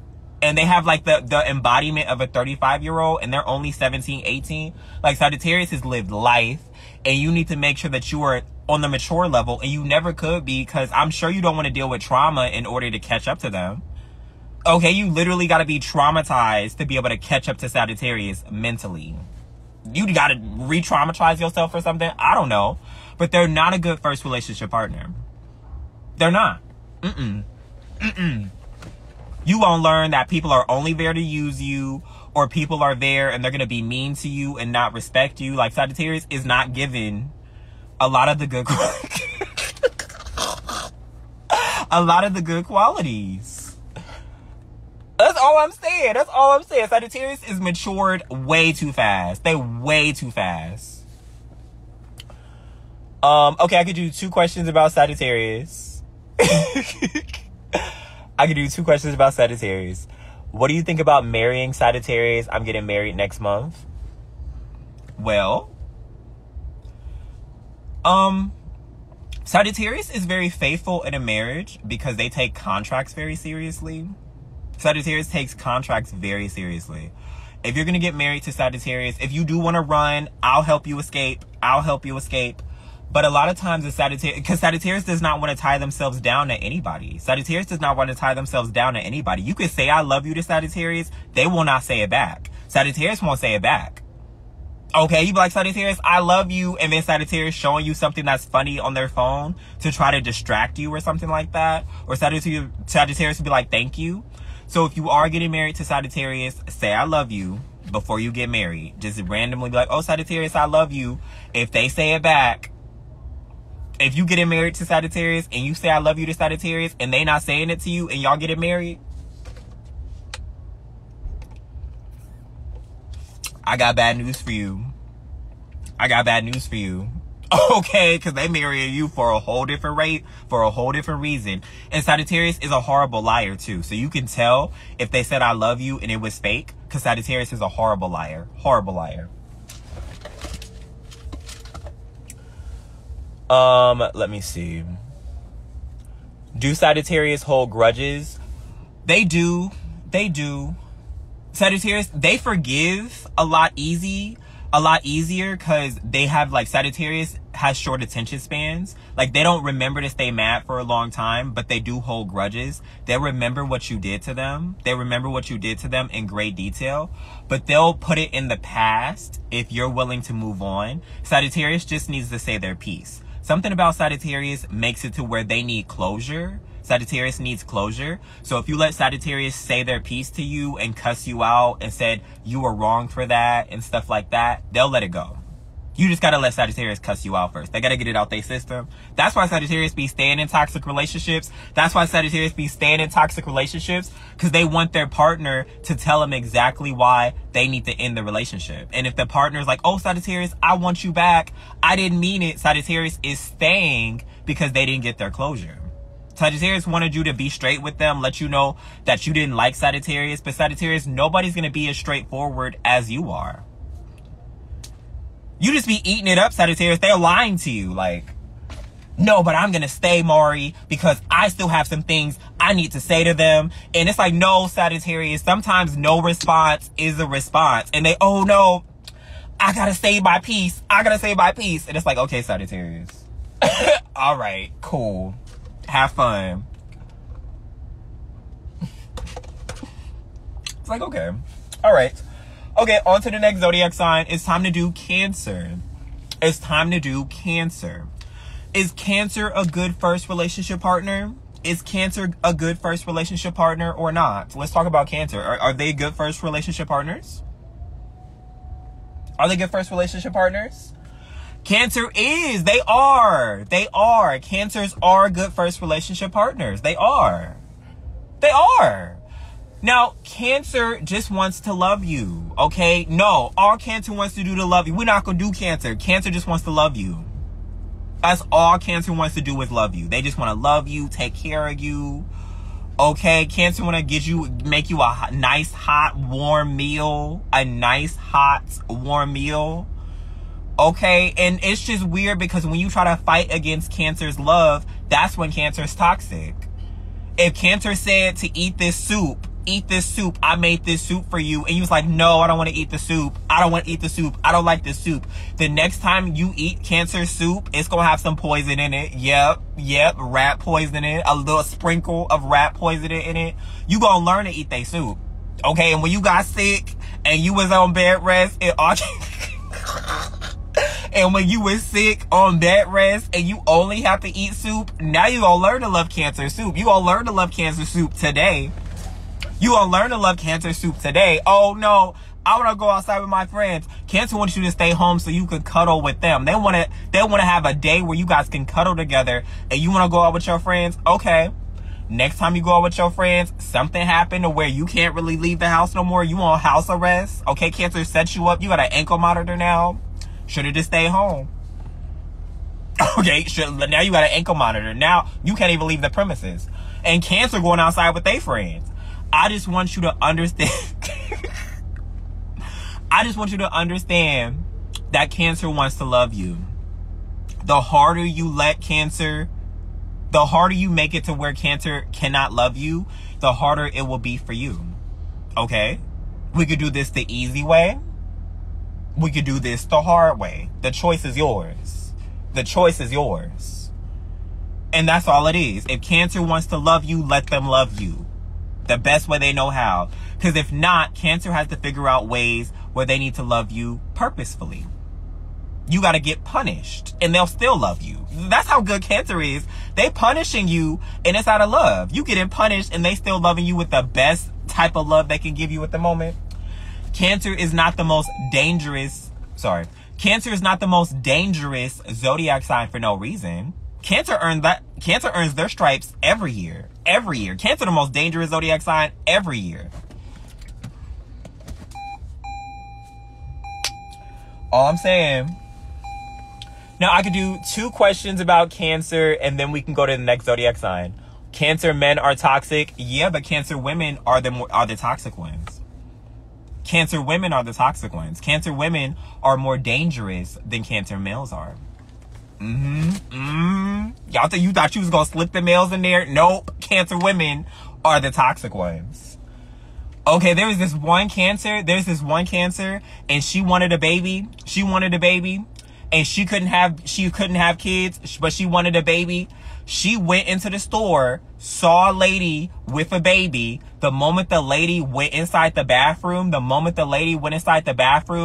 And they have like the embodiment of a 35-year-old, and they're only 17, 18. Like, Sagittarius has lived life, and you need to make sure that you are on the mature level, and you never could be, because I'm sure you don't want to deal with trauma in order to catch up to them. Okay, you literally got to be traumatized to be able to catch up to Sagittarius mentally. You got to re-traumatize yourself or something. I don't know. But they're not a good first relationship partner. They're not. You won't learn that people are only there to use you, or people are there and they're going to be mean to you and not respect you. Like, Sagittarius is not given a lot of the good qualities. That's all I'm saying. Sagittarius is matured way too fast. They way too fast. Okay, I could do 2 questions about Sagittarius. What do you think about marrying Sagittarius? I'm getting married next month. Well, Sagittarius is very faithful in a marriage because they take contracts very seriously. Sagittarius takes contracts very seriously. If you're going to get married to Sagittarius, if you do want to run, I'll help you escape. But a lot of times because Sagittarius does not want to tie themselves down to anybody. You could say I love you to Sagittarius. They will not say it back. Sagittarius won't say it back. Okay, you be like, Sagittarius, I love you, and then Sagittarius showing you something that's funny on their phone to try to distract you or something like that. Or Sagittarius would be like, thank you. So if you are getting married to Sagittarius, say I love you. before you get married. Just randomly be like, oh, Sagittarius, I love you. If they say it back, if you getting married to Sagittarius and you say I love you to Sagittarius and they not saying it to you and y'all getting married, I got bad news for you. I got bad news for you. Okay, because they marrying you for a whole different rate, for a whole different reason. And Sagittarius is a horrible liar too. So you can tell if they said I love you and it was fake, because Sagittarius is a horrible liar. Horrible liar. Let me see. Do Sagittarius hold grudges? They do. They do. Sagittarius, they forgive a lot easier because they have, like, Sagittarius has short attention spans. Like, they don't remember to stay mad for a long time, but they do hold grudges. They remember what you did to them. They remember what you did to them in great detail, but they'll put it in the past if you're willing to move on. Sagittarius just needs to say their piece. Something about Sagittarius makes it to where they need closure. Sagittarius needs closure. So if you let Sagittarius say their piece to you and cuss you out and said you were wrong for that and stuff like that, they'll let it go. You just gotta let Sagittarius cuss you out first. They gotta get it out their system. That's why Sagittarius be staying in toxic relationships. That's why Sagittarius be staying in toxic relationships, because they want their partner to tell them exactly why they need to end the relationship. And if the partner's like, oh, Sagittarius, I want you back, I didn't mean it, Sagittarius is staying because they didn't get their closure. Sagittarius wanted you to be straight with them, let you know that you didn't like Sagittarius. But Sagittarius, nobody's going to be as straightforward as you are. You just be eating it up, Sagittarius. They're lying to you. Like, no, but I'm going to stay, Maury, because I still have some things I need to say to them. And it's like, no, Sagittarius, sometimes no response is a response. And they, oh, no, I got to save my peace. I got to save my peace. And it's like, okay, Sagittarius. All right, cool. Have fun. It's like, okay. All right. Okay, on to the next zodiac sign. It's time to do Cancer. It's time to do Cancer. Is Cancer a good first relationship partner? Is Cancer a good first relationship partner or not? Let's talk about Cancer. Are they good first relationship partners? Are they good first relationship partners? Cancer is. They are. They are. Cancers are good first relationship partners. They are. They are. Now, Cancer just wants to love you, okay? No, all Cancer wants to do to love you. We're not going to do Cancer. Cancer just wants to love you. That's all Cancer wants to do is love you. They just want to love you, take care of you, okay? Cancer want to make you a nice, hot, warm meal. A nice, hot, warm meal. Okay, and it's just weird because when you try to fight against Cancer's love, that's when Cancer's toxic. If Cancer said to eat this soup, I made this soup for you, and you was like, no, I don't want to eat the soup. I don't want to eat the soup. I don't like this soup. The next time you eat Cancer's soup, it's going to have some poison in it. Yep, rat poison in it. A little sprinkle of rat poison in it. You going to learn to eat their soup. Okay, and when you got sick and you was on bed rest, and when you was sick on bed rest and you only have to eat soup, now you gonna learn to love Cancer soup. You gonna learn to love Cancer soup today. You gonna learn to love Cancer soup today. Oh no, I wanna go outside with my friends. Cancer wants you to stay home so you can cuddle with them. They wanna have a day where you guys can cuddle together, and you wanna go out with your friends. Okay. Next time you go out with your friends, something happened to where you can't really leave the house no more. You on house arrest. Okay, Cancer sets you up. You got an ankle monitor now. Should have just stayed home. Okay, now you got an ankle monitor. Now you can't even leave the premises. And Cancer going outside with their friends. I just want you to understand. I just want you to understand that Cancer wants to love you. The harder you let Cancer, the harder you make it to where Cancer cannot love you, the harder it will be for you. Okay? We could do this the easy way. We could do this the hard way. The choice is yours. The choice is yours. And that's all it is. If Cancer wants to love you, let them love you. The best way they know how. Because if not, Cancer has to figure out ways where they need to love you purposefully. You got to get punished and they'll still love you. That's how good Cancer is. They punishing you and it's out of love. You getting punished and they still loving you with the best type of love they can give you at the moment. Cancer is not the most dangerous, Cancer is not the most dangerous zodiac sign for no reason. Cancer earns their stripes every year. Every year. Cancer the most dangerous zodiac sign every year. All I'm saying. Now I could do 2 questions about Cancer and then we can go to the next zodiac sign. Cancer men are toxic. Yeah, but Cancer women are the toxic ones. Cancer women are the toxic ones. Cancer women are more dangerous than Cancer males are. Y'all you thought you was gonna slip the males in there? Nope. Cancer women are the toxic ones. Okay, there's this one Cancer, and she wanted a baby. And she couldn't have kids, but she wanted a baby. She went into the store, saw a lady with a baby. The moment the lady went inside the bathroom,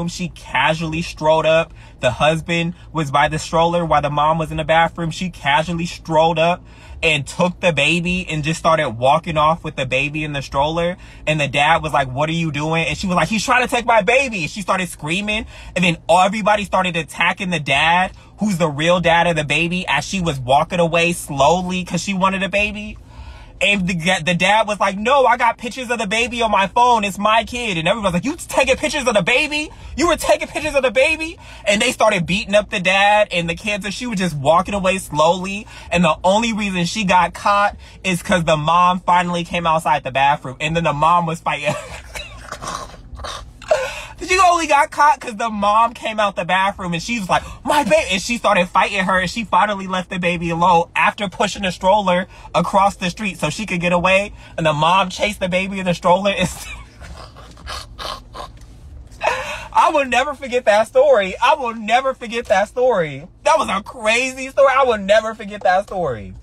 she casually strolled up. The husband was by the stroller while the mom was in the bathroom. She casually strolled up and took the baby and just started walking off with the baby in the stroller. And the dad was like, "What are you doing?" And she was like, "He's trying to take my baby." She started screaming. And then everybody started attacking the dad, who's the real dad of the baby, as she was walking away slowly because she wanted a baby. And the dad was like, "No, I got pictures of the baby on my phone. It's my kid." And everybody's like, "You taking pictures of the baby? You were taking pictures of the baby?" And they started beating up the dad and the Cancer. She was just walking away slowly. And the only reason she got caught is because the mom finally came outside the bathroom. And then the mom was fighting. She only got caught because the mom came out the bathroom and she was like, "My baby," and she started fighting her, and she finally left the baby alone after pushing the stroller across the street so she could get away. And the mom chased the baby in the stroller. I will never forget that story. That was a crazy story. I will never forget that story.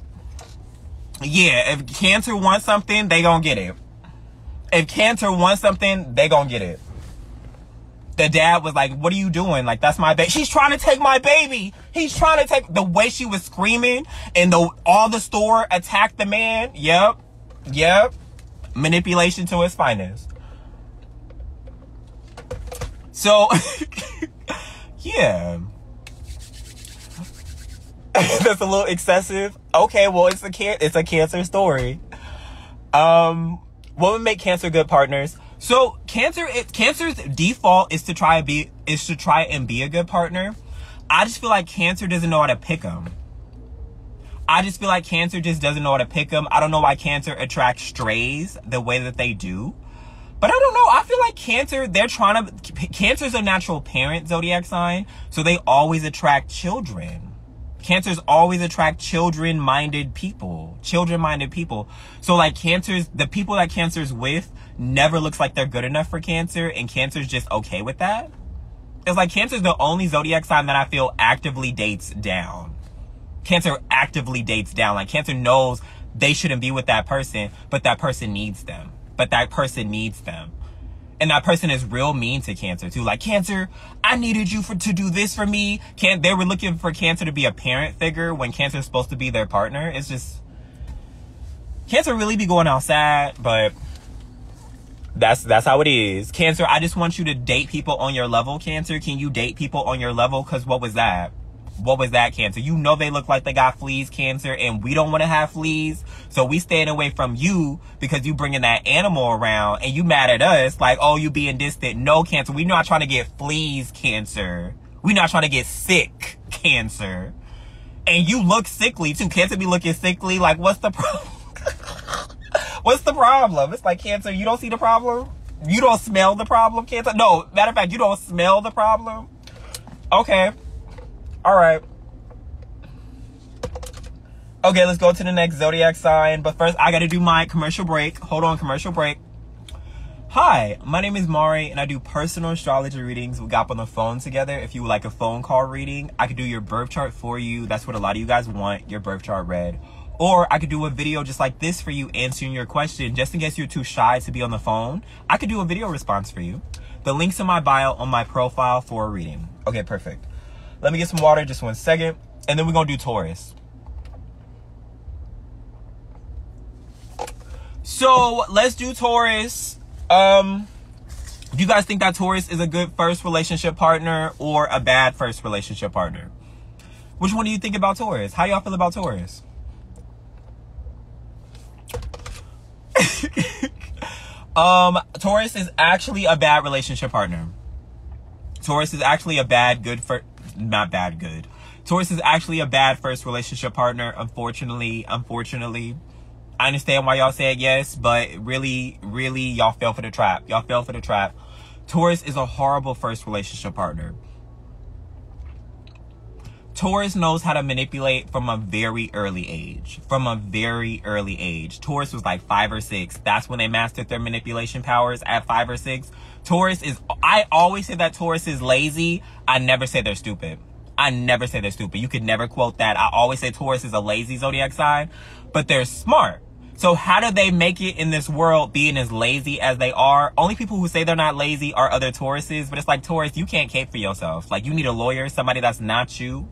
Yeah, if Cancer wants something, they gonna get it. The dad was like, "What are you doing? Like, that's my baby. He's trying to take my baby. The way she was screaming and all the store attacked the man. Yep. Manipulation to its finest. So, yeah. That's a little excessive. Okay, well, it's a Cancer story. What would make Cancer good partners? So Cancer's default is to try and be a good partner. I just feel like Cancer doesn't know how to pick them. I don't know why Cancer attracts strays the way that they do. But I don't know. I feel like Cancer's a natural parent zodiac sign, so they always attract children. Cancers always attract children-minded people. So like the people that Cancer's with never looks like they're good enough for Cancer, and Cancer's just okay with that. It's like Cancer's the only zodiac sign that I feel actively dates down. Cancer actively dates down. Like, Cancer knows they shouldn't be with that person, but that person needs them. And that person is real mean to Cancer too. Like, "Cancer, I needed you to do this for me." They were looking for Cancer to be a parent figure when Cancer's supposed to be their partner. It's just, Cancer really be going outside, but that's how it is. Cancer, I just want you to date people on your level. Cancer, can you date people on your level? Because what was that, Cancer? You know they look like they got fleas, Cancer, and we don't want to have fleas, so we staying away from you because you bringing that animal around, and you mad at us like, "Oh, you being distant." No, Cancer, we not trying to get fleas, Cancer. We not trying to get sick, Cancer. And you look sickly too. Cancer be looking sickly. Like, what's the problem? What's the problem? It's like, Cancer, you don't see the problem? You don't smell the problem, Cancer? No, matter of fact, you don't smell the problem? Okay. All right. Okay, let's go to the next zodiac sign. But first, I got to do my commercial break. Hold on, commercial break. Hi, my name is Mari, and I do personal astrology readings. We got on the phone together. If you would like a phone call reading, I could do your birth chart for you. That's what a lot of you guys want, your birth chart read. Or I could do a video just like this for you, answering your question. Just in case you're too shy to be on the phone, I could do a video response for you. The link's in my bio on my profile for a reading. Okay, perfect. Let me get some water, just 1 second. And then we're going to do Taurus. So let's do Taurus. Do you guys think that Taurus is a good first relationship partner or a bad first relationship partner? Which one do you think about Taurus? How y'all feel about Taurus? Taurus is actually a bad relationship partner. Taurus is actually a Taurus is actually a bad first relationship partner. Unfortunately. I understand why y'all said yes, but really, y'all fell for the trap. Y'all fell for the trap. Taurus is a horrible first relationship partner. Taurus knows how to manipulate from a very early age. Taurus was like 5 or 6. That's when they mastered their manipulation powers, at 5 or 6. I always say that Taurus is lazy. I never say they're stupid. You could never quote that. I always say Taurus is a lazy zodiac sign, but they're smart. So how do they make it in this world being as lazy as they are? Only people who say they're not lazy are other Tauruses, but it's like, Taurus, you can't cape for yourself. Like, you need a lawyer, somebody that's not you.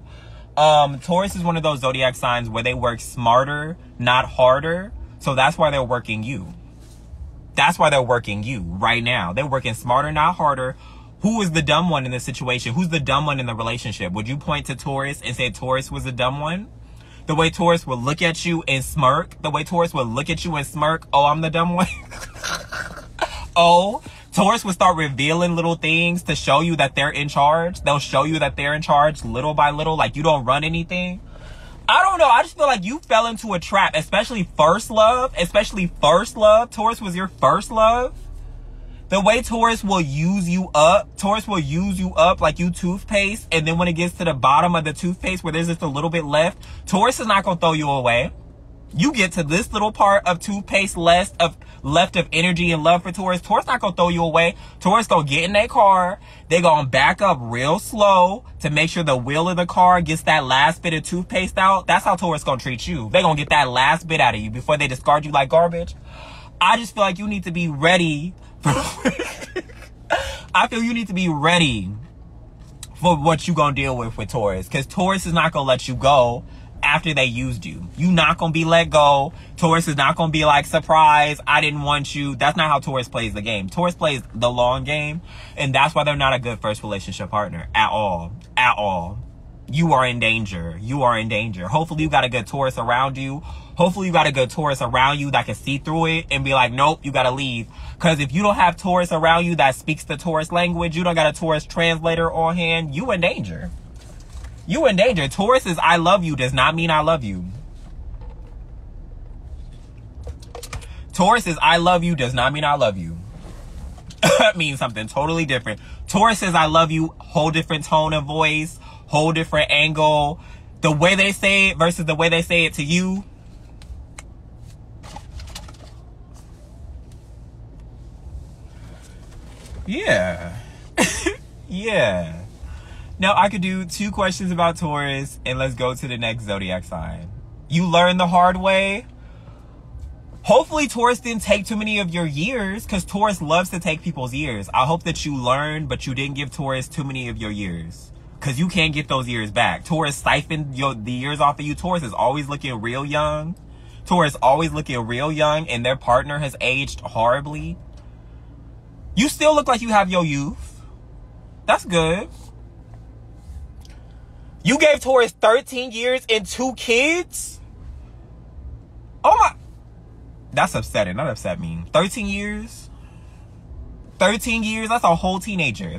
Taurus is one of those zodiac signs where they work smarter, not harder. So that's why they're working you. That's why they're working you right now. They're working smarter, not harder. Who is the dumb one in this situation? Who's the dumb one in the relationship? Would you point to Taurus and say Taurus was the dumb one? The way Taurus would look at you and smirk. Oh, I'm the dumb one. Oh, Taurus would start revealing little things to show you that they're in charge. They'll show you that they're in charge little by little, like you don't run anything. I don't know. I just feel like you fell into a trap, especially first love. Taurus was your first love. The way Taurus will use you up like you toothpaste, and then when it gets to the bottom of the toothpaste where there's just a little bit left, Taurus is not going to throw you away. You get to this little part of toothpaste left of energy and love for Taurus. Taurus not going to throw you away. Taurus going to get in their car. They're going to back up real slow to make sure the wheel of the car gets that last bit of toothpaste out. That's how Taurus going to treat you. They're going to get that last bit out of you before they discard you like garbage. I just feel like you need to be ready. I feel you need to be ready for what you gonna deal with Taurus, because Taurus is not gonna let you go after they used you. You not gonna be let go. Taurus is not gonna be like, surprise, I didn't want you. That's not how Taurus plays the game. Taurus plays the long game, and that's why they're not a good first relationship partner at all. You are in danger. Hopefully you got a good Taurus around you. That can see through it and be like, nope, you gotta leave. Because if you don't have Taurus around you that speaks the Taurus language, you don't got a Taurus translator on hand, you in danger. Taurus is I love you does not mean I love you. Taurus is I love you does not mean I love you. That means something totally different. Taurus says I love you, whole different tone of voice, whole different angle. The way they say it versus the way they say it to you. Yeah. Yeah. Now I could do 2 questions about Taurus and let's go to the next zodiac sign. You learn the hard way. Hopefully Taurus didn't take too many of your years, because Taurus loves to take people's years. I hope that you learned, but you didn't give Taurus too many of your years, because you can't get those years back. Taurus siphoned the years off of you. Taurus is always looking real young. And their partner has aged horribly. You still look like you have your youth. That's good. You gave Taurus 13 years and 2 kids? Oh my. That's upsetting. Not upset me. 13 years? 13 years? That's a whole teenager.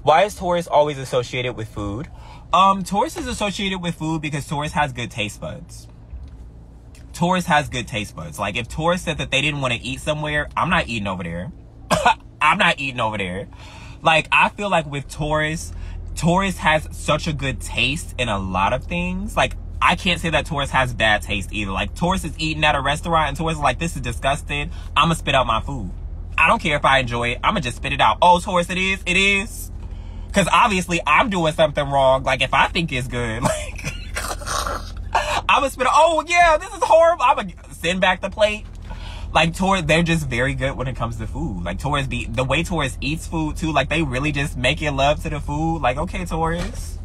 Why is Taurus always associated with food? Taurus is associated with food because Taurus has good taste buds. Like, if Taurus said that they didn't want to eat somewhere, I'm not eating over there. Like, I feel like with Taurus has such a good taste in a lot of things. Like, I can't say that Taurus has bad taste either. Like, Taurus is eating at a restaurant and Taurus is like, this is disgusting. I'm gonna spit out my food. I don't care if I enjoy it. I'm gonna just spit it out. Oh, Taurus, it is. Because obviously I'm doing something wrong. Like, if I think it's good, like, I'm gonna spit out, oh yeah, this is horrible. I'm gonna send back the plate. Like, Taurus, they're just very good when it comes to food. Like, the way Taurus eats food too, like, they really just make it love to the food. Like, okay, Taurus.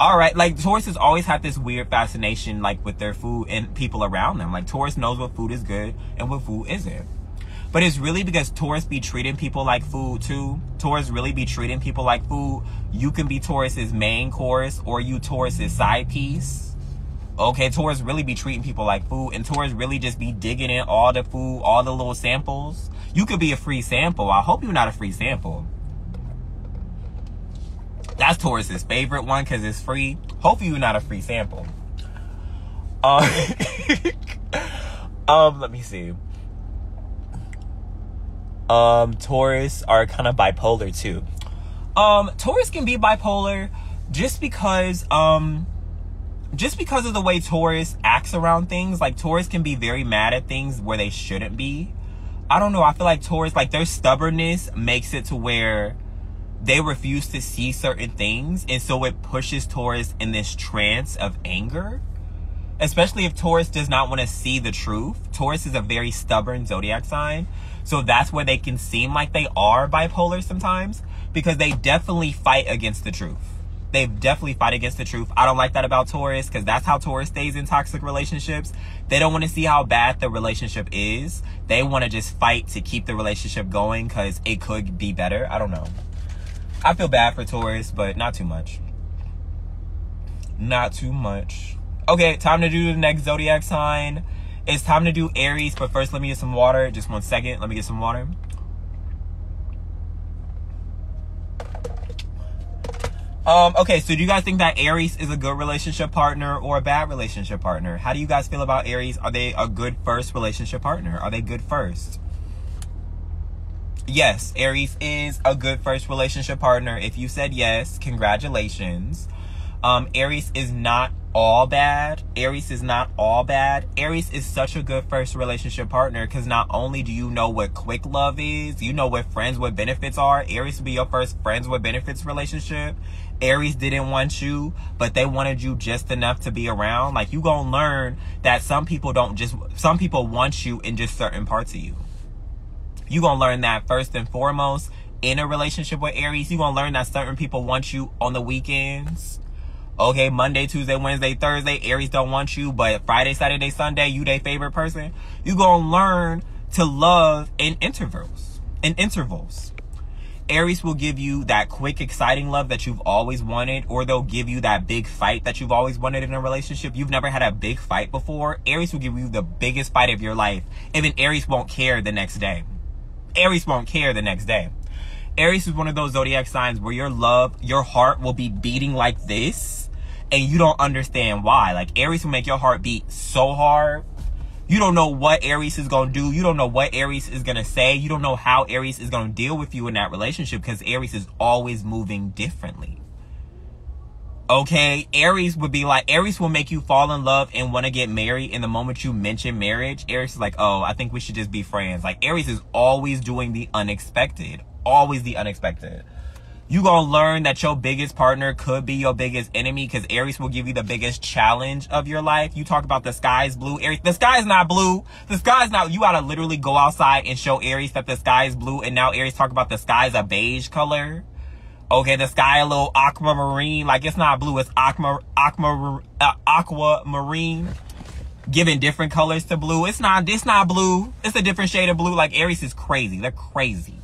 All right, like Tauruses always have this weird fascination like with their food and people around them. Like Taurus knows what food is good and what food isn't. But it's really because Taurus be treating people like food too. Taurus really be treating people like food. You can be Taurus's main course or you Taurus's side piece. Okay, Taurus really be treating people like food, and Taurus really just be digging in all the food, all the little samples. You could be a free sample. I hope you're not a free sample. That's Taurus's favorite one because it's free. Hopefully you're not a free sample. Let me see. Taurus are kind of bipolar too. Taurus can be bipolar just because of the way Taurus acts around things. Like Taurus can be very mad at things where they shouldn't be. I don't know. I feel like Taurus, like their stubbornness makes it to where they refuse to see certain things. And so it pushes Taurus in this trance of anger. Especially if Taurus does not want to see the truth. Taurus is a very stubborn zodiac sign. So that's where they can seem like they are bipolar sometimes. Because they definitely fight against the truth. They definitely fight against the truth. I don't like that about Taurus because that's how Taurus stays in toxic relationships. They don't want to see how bad the relationship is. They want to just fight to keep the relationship going because it could be better. I don't know. I feel bad for Taurus, but not too much. Not too much. Okay, time to do the next zodiac sign. It's time to do Aries, but first let me get some water. Just 1 second. Let me get some water. Okay, so do you guys think that Aries is a good relationship partner or a bad relationship partner? How do you guys feel about Aries? Are they a good first relationship partner? Are they good first? Yes, Aries is a good first relationship partner. If you said yes, congratulations. Aries is not all bad. Aries is not all bad. Aries is such a good first relationship partner because not only do you know what quick love is, you know what friends with benefits are. Aries will be your first friends with benefits relationship. Aries didn't want you, but they wanted you just enough to be around. Like, you gonna learn that some people want you in just certain parts of you. You gonna learn that first and foremost in a relationship with Aries. You gonna learn that certain people want you on the weekends. Okay, Monday, Tuesday, Wednesday, Thursday, Aries don't want you, but Friday, Saturday, Sunday, you their favorite person. You gonna learn to love in intervals. Aries will give you that quick, exciting love that you've always wanted, or they'll give you that big fight that you've always wanted in a relationship. You've never had a big fight before. Aries will give you the biggest fight of your life, and then Aries won't care the next day. Aries won't care the next day. Aries is one of those zodiac signs where your heart will be beating like this, and you don't understand why. Like, Aries will make your heart beat so hard. You don't know what Aries is going to do. You don't know what Aries is going to say. You don't know how Aries is going to deal with you in that relationship because Aries is always moving differently. Okay, Aries will make you fall in love and want to get married. In the moment you mention marriage, Aries is like, oh, I think we should just be friends. Like, Aries is always doing the unexpected. Always the unexpected. You gonna learn that your biggest partner could be your biggest enemy because Aries will give you the biggest challenge of your life. You talk about the sky is blue. Aries, the sky is not blue. The sky is not. You gotta literally go outside and show Aries that the sky is blue. And now Aries talk about the sky is a beige color. Okay, the sky a little aquamarine. Like, it's not blue. It's aquamarine. Giving different colors to blue. It's not blue. It's a different shade of blue. Like, Aries is crazy. They're crazy.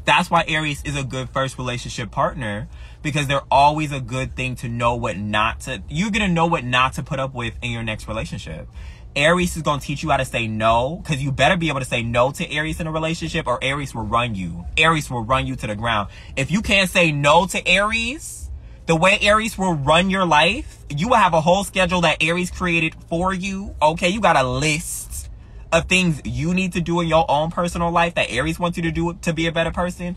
That's why Aries is a good first relationship partner, because they're always a good thing to know what not to. You're going to know what not to put up with in your next relationship. Aries is going to teach you how to say no, because you better be able to say no to Aries in a relationship or Aries will run you. Aries will run you to the ground. If you can't say no to Aries, the way Aries will run your life, you will have a whole schedule that Aries created for you. Okay, you got a list of things you need to do in your own personal life that Aries wants you to do to be a better person.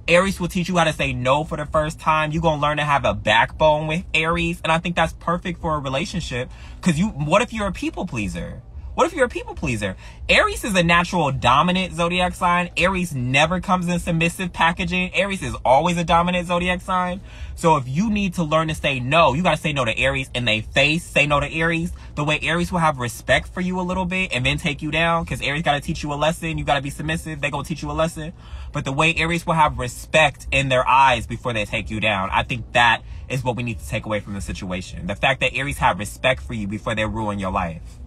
Aries will teach you how to say no for the first time. You're going to learn to have a backbone with Aries. And I think that's perfect for a relationship. Because what if you're a people pleaser? What if you're a people pleaser? Aries is a natural dominant zodiac sign. Aries never comes in submissive packaging. Aries is always a dominant zodiac sign. So if you need to learn to say no, you got to say no to Aries in their face. Say no to Aries. The way Aries will have respect for you a little bit and then take you down, because Aries got to teach you a lesson. You got to be submissive. They going to teach you a lesson. But the way Aries will have respect in their eyes before they take you down, I think that is what we need to take away from the situation. The fact that Aries have respect for you before they ruin your life.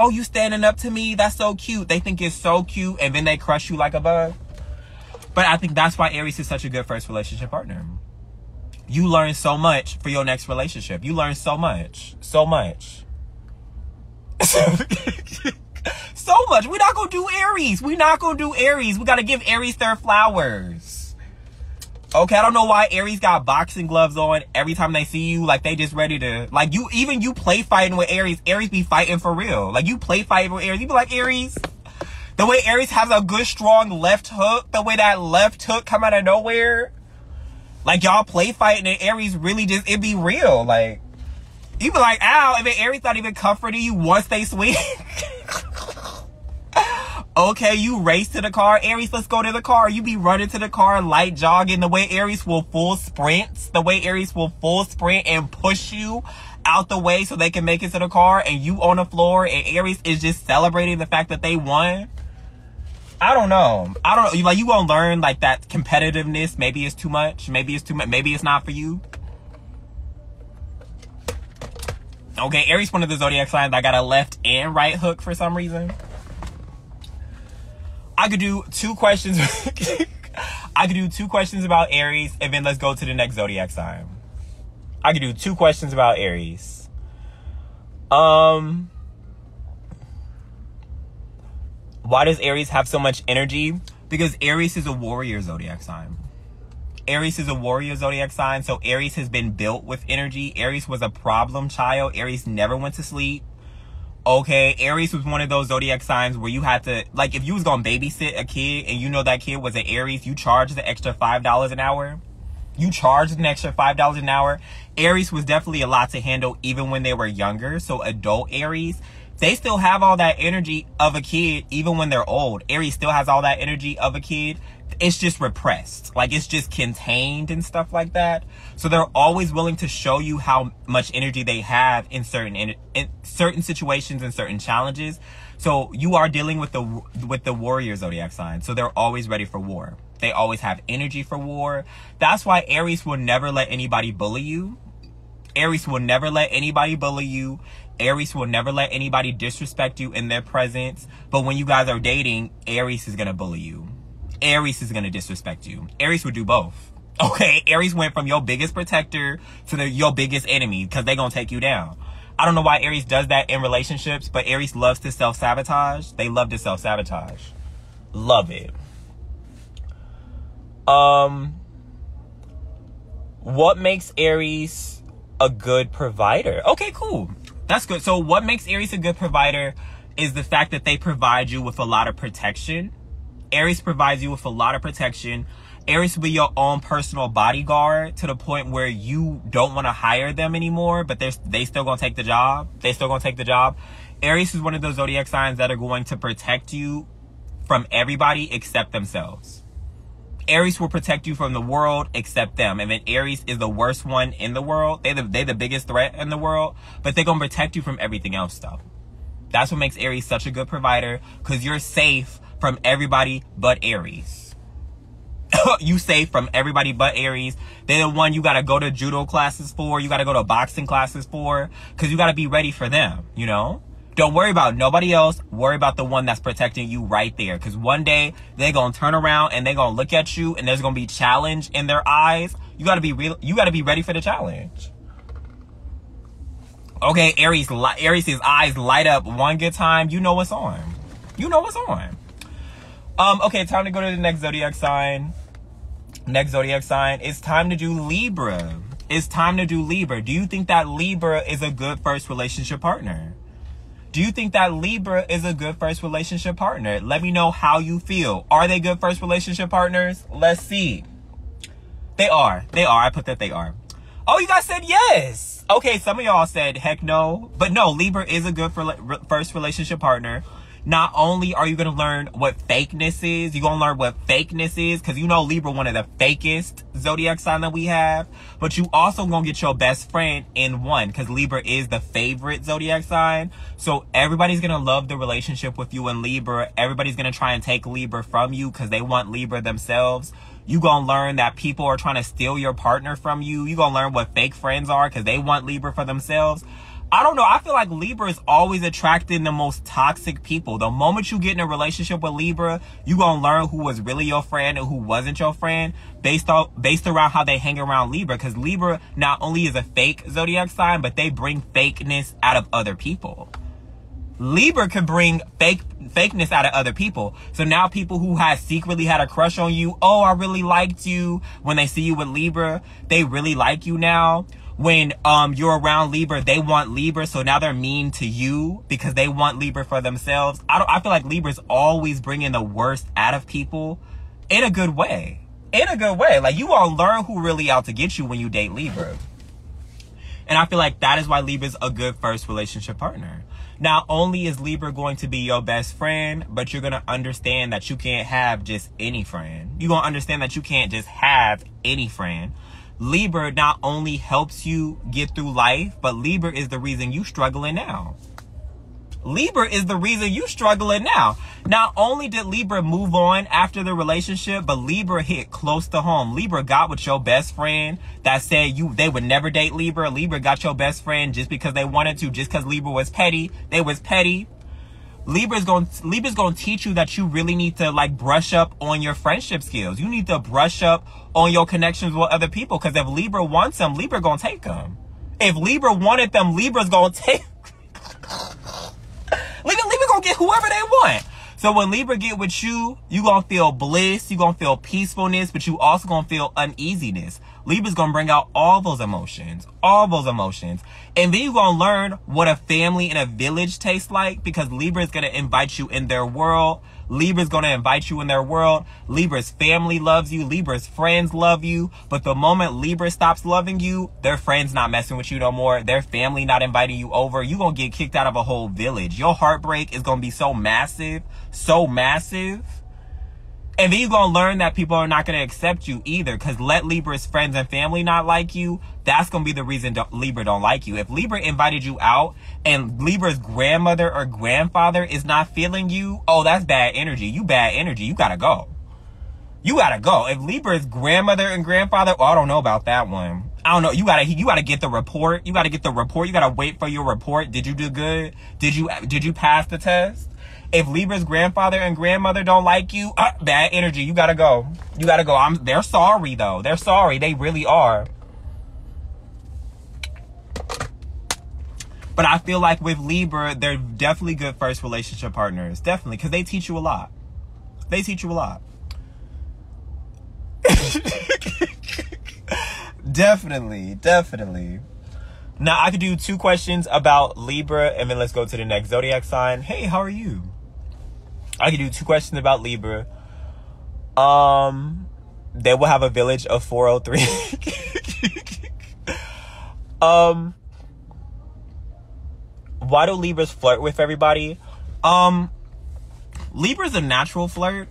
Oh, you standing up to me? That's so cute. They think it's so cute, and then they crush you like a bug. But I think that's why Aries is such a good first relationship partner. You learn so much for your next relationship. You learn so much. So much. So much. We're not going to do Aries. We're not going to do Aries. We got to give Aries their flowers. Okay, I don't know why Aries got boxing gloves on every time they see you. Like, they just ready to... Like, you play fighting with Aries. Aries be fighting for real. Like, you play fighting with Aries. You be like, Aries... The way Aries has a good, strong left hook. The way that left hook come out of nowhere. Like, y'all play fighting and Aries really just... It be real. Like, you be like, ow. And then Aries not even comforting you once they swing. Okay, you race to the car. Aries, let's go to the car. You be running to the car, light jogging. The way Aries will full sprint. The way Aries will full sprint and push you out the way so they can make it to the car. And you on the floor. And Aries is just celebrating the fact that they won. I don't know. Like, you gonna learn, like, that competitiveness. Maybe it's too much. Maybe it's too much. Maybe it's not for you. Okay, Aries, one of the zodiac signs. I got a left and right hook for some reason. I could do 2 questions. I could do 2 questions about Aries, and then let's go to the next zodiac sign. I could do 2 questions about Aries. Why does Aries have so much energy? Because Aries is a warrior zodiac sign. Aries is a warrior zodiac sign, so Aries has been built with energy. Aries was a problem child. Aries never went to sleep. Okay, Aries was one of those zodiac signs where you had to, like, if you was gonna babysit a kid and you know that kid was an Aries, you charged the extra $5 an hour. You charged an extra $5 an hour. Aries was definitely a lot to handle even when they were younger. So adult Aries, they still have all that energy of a kid even when they're old. Aries still has all that energy of a kid. It's just repressed. Like, it's just contained and stuff like that. So they're always willing to show you how much energy they have in certain situations and certain challenges. So you are dealing with the warrior zodiac sign. So they're always ready for war. They always have energy for war. That's why Aries will never let anybody bully you. Aries will never let anybody bully you. Aries will never let anybody disrespect you in their presence. But when you guys are dating, Aries is going to bully you. Aries is going to disrespect you. Aries would do both. Okay, Aries went from your biggest protector to your biggest enemy because they're going to take you down. I don't know why Aries does that in relationships, but Aries loves to self-sabotage. They love to self-sabotage. Love it. What makes Aries a good provider? Okay, cool. That's good. So what makes Aries a good provider is the fact that they provide you with a lot of protection. Aries provides you with a lot of protection. Aries will be your own personal bodyguard to the point where you don't want to hire them anymore, but they still going to take the job. They still going to take the job. Aries is one of those zodiac signs that are going to protect you from everybody except themselves. Aries will protect you from the world except them. And then Aries is the worst one in the world. They're the biggest threat in the world, but they're going to protect you from everything else stuff. That's what makes Aries such a good provider, because you're safe from everybody but Aries. You safe from everybody but Aries. They're the one you got to go to judo classes for. You got to go to boxing classes for, because you got to be ready for them, you know? Don't worry about nobody else. Worry about the one that's protecting you right there. Because one day they're going to turn around and they're going to look at you and there's going to be challenge in their eyes. You got to be real. You got to be ready for the challenge. Okay, Aries' eyes light up one good time. You know what's on. You know what's on. Okay, time to go to the next zodiac sign. Next zodiac sign. It's time to do Libra. It's time to do Libra. Do you think that Libra is a good first relationship partner? Do you think that Libra is a good first relationship partner? Let me know how you feel. Are they good first relationship partners? Let's see. They are. They are. I put that they are. Oh, you guys said yes. Okay, some of y'all said heck no. But no, Libra is a good first relationship partner. Not only are you going to learn what fakeness is, you're going to learn what fakeness is, because you know Libra, one of the fakest zodiac sign that we have. But you also going to get your best friend in one, because Libra is the favorite zodiac sign. So everybody's going to love the relationship with you and Libra. Everybody's going to try and take Libra from you because they want Libra themselves. You're going to learn that people are trying to steal your partner from you. You're going to learn what fake friends are because they want Libra for themselves. I don't know. I feel like Libra is always attracting the most toxic people. The moment you get in a relationship with Libra, you're going to learn who was really your friend and who wasn't your friend based around how they hang around Libra. Because Libra not only is a fake zodiac sign, but they bring fakeness out of other people. Libra can bring fakeness out of other people. So now people who had secretly had a crush on you, oh, I really liked you. When they see you with Libra, they really like you now. When you're around Libra, they want Libra, so now they're mean to you because they want Libra for themselves. I feel like Libra's always bringing the worst out of people in a good way. In a good way. Like, you gonna learn who really out to get you when you date Libra. And I feel like that is why Libra's a good first relationship partner. Not only is Libra going to be your best friend, but you're going to understand that you can't have just any friend. You're going to understand that you can't just have any friend. Libra not only helps you get through life, but Libra is the reason you struggling now. Libra is the reason you struggling now. Not only did Libra move on after the relationship, but Libra hit close to home. Libra got with your best friend that said they would never date Libra. Libra got your best friend just because they wanted to, just because Libra was petty. They was petty. Libra's going to teach you that you really need to like brush up on your friendship skills. You need to brush up on your connections with other people. Because if Libra wants them, Libra going to take them. If Libra wanted them, Libra's going to take Libra gonna get whoever they want. So when Libra get with you, you gonna feel bliss, you gonna feel peacefulness, but you also gonna feel uneasiness. Libra's gonna bring out all those emotions. And then you gonna learn what a family and a village tastes like, because Libra is gonna invite you in their world. Libra's gonna invite you in their world. Libra's family loves you. Libra's friends love you. But the moment Libra stops loving you, their friends not messing with you no more. Their family not inviting you over. You gonna get kicked out of a whole village. Your heartbreak is gonna be so massive. So massive. And then you're going to learn that people are not going to accept you either. Because let Libra's friends and family not like you, that's going to be the reason Libra don't like you. If Libra invited you out and Libra's grandmother or grandfather is not feeling you, oh, that's bad energy. You bad energy. You got to go. You got to go. If Libra's grandmother and grandfather, oh, I don't know about that one. I don't know. You gotta get the report. You got to get the report. You got to wait for your report. Did you do good? Did you pass the test? If Libra's grandfather and grandmother don't like you, bad energy. You gotta go. You gotta go. They're sorry though. They're sorry. They really are. But I feel like with Libra, they're definitely good first relationship partners. Definitely, because they teach you a lot. They teach you a lot. Definitely. Now I could do 2 questions about Libra, and then let's go to the next zodiac sign. Hey, how are you? I can do 2 questions about Libra. They will have a village of 403. Why do Libras flirt with everybody? Libra's a natural flirt.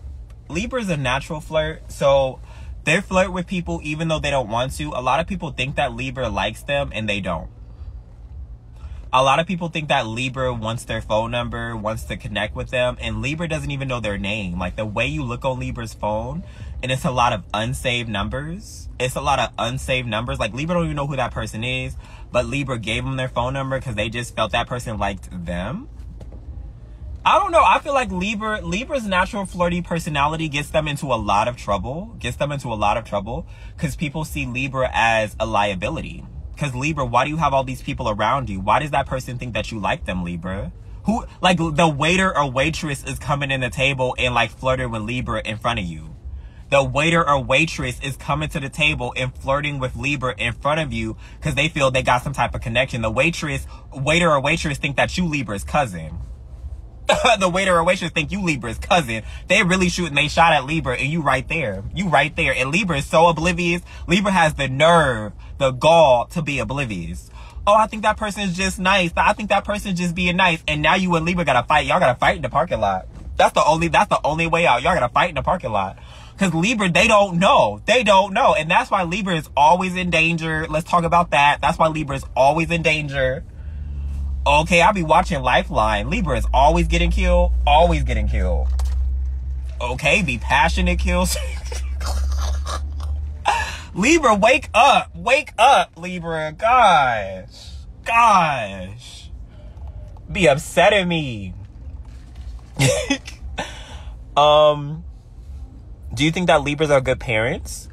So they flirt with people even though they don't want to. A lot of people think that Libra likes them, and they don't. A lot of people think that Libra wants their phone number, wants to connect with them, and Libra doesn't even know their name. Like, the way you look on Libra's phone, and it's a lot of unsaved numbers. Like, Libra don't even know who that person is, but Libra gave them their phone number because they just felt that person liked them. I don't know. I feel like Libra's natural flirty personality gets them into a lot of trouble. Because people see Libra as a liability. Because Libra, why do you have all these people around you? Why does that person think that you like them, Libra? Who, like, the waiter or waitress is coming in the table and, like, flirting with Libra in front of you. The waiter or waitress is coming to the table and flirting with Libra in front of you because they feel they got some type of connection. The waiter or waitress think that you Libra's cousin. The waiter or waitress think you Libra's cousin. They really shooting they shot at Libra, and you right there. And Libra is so oblivious. Libra has the nerve, the gall to be oblivious. Oh, I think that person is just nice. I think that person is just being nice. And now you and Libra gotta fight. Y'all gotta fight in the parking lot. That's the only way out. Y'all gotta fight in the parking lot. Because Libra, they don't know. They don't know. And that's why Libra is always in danger. Let's talk about that. That's why Libra is always in danger. Okay, I'll be watching Lifeline. Libra is always getting killed. Always getting killed. Okay, be passionate kills. Libra, wake up. Wake up, Libra. Gosh. Gosh. Be upset at me. Do you think that Libras are good parents?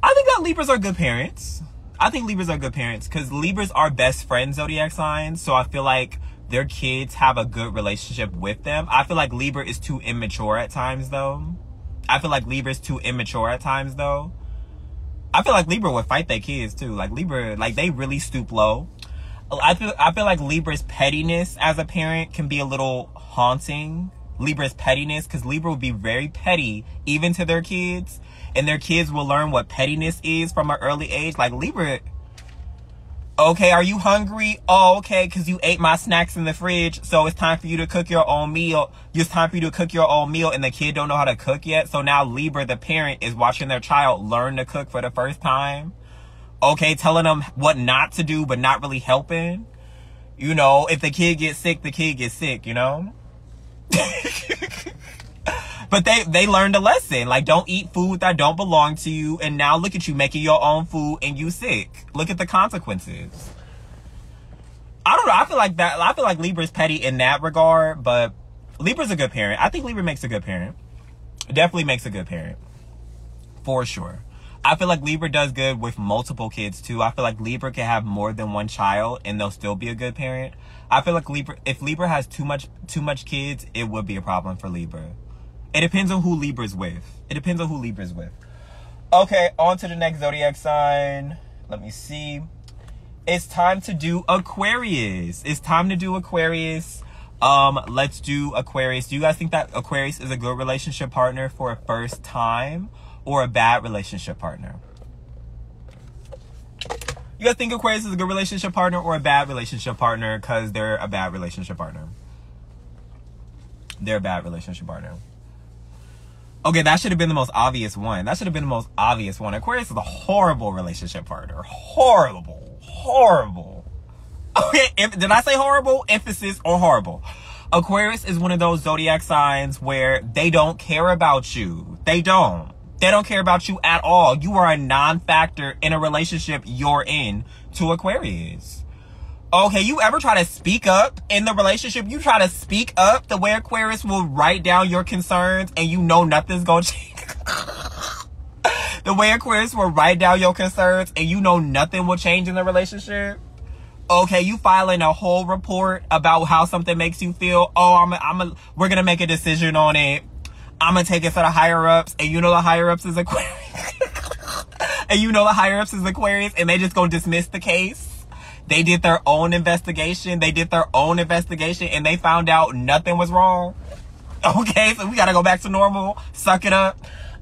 I think that Libras are good parents. I think Libras are good parents because Libras are best friend zodiac signs. So I feel like their kids have a good relationship with them. I feel like Libra is too immature at times, though. I feel like Libra would fight their kids, too. Like, Libra, like, they really stoop low. I feel like Libra's pettiness as a parent can be a little haunting. Libra's pettiness, because Libra will be very petty, even to their kids. And their kids will learn what pettiness is from an early age. Like, Libra, okay, are you hungry? Oh, okay, because you ate my snacks in the fridge, so it's time for you to cook your own meal. It's time for you to cook your own meal, and the kid don't know how to cook yet. So now Libra, the parent, is watching their child learn to cook for the first time. Okay, telling them what not to do, but not really helping. You know, if the kid gets sick, the kid gets sick, you know? But they learned a lesson. Like, don't eat food that don't belong to you. And now look at you making your own food and you sick. Look at the consequences. I don't know. I feel like Libra's petty in that regard, but Libra's a good parent. I think Libra makes a good parent. Definitely makes a good parent. For sure. I feel like Libra does good with multiple kids too. I feel like Libra can have more than one child and they'll still be a good parent. I feel like if Libra has too much kids, it would be a problem for Libra. It depends on who Libra's with. Okay, on to the next zodiac sign. Let me see. It's time to do Aquarius. Let's do Aquarius. Do you guys think that Aquarius is a good relationship partner for a first time or a bad relationship partner? You guys think Aquarius is a good relationship partner or a bad relationship partner because they're a bad relationship partner? They're a bad relationship partner. Okay, that should have been the most obvious one. Aquarius is a horrible relationship partner. Horrible. Okay, did I say horrible? Emphasis on horrible. Aquarius is one of those zodiac signs where they don't care about you. They don't care about you at all. You are a non-factor in a relationship you're in to Aquarius. Okay, you ever try to speak up in the relationship? You try to speak up, the way Aquarius will write down your concerns and you know nothing's gonna change. The way Aquarius will write down your concerns and you know nothing will change in the relationship. Okay, you filing a whole report about how something makes you feel. Oh, we're gonna make a decision on it. I'm gonna take it to the higher ups, and you know the higher ups is Aquarius. And they just gonna dismiss the case. They did their own investigation. And they found out nothing was wrong. Okay, so we gotta go back to normal. Suck it up.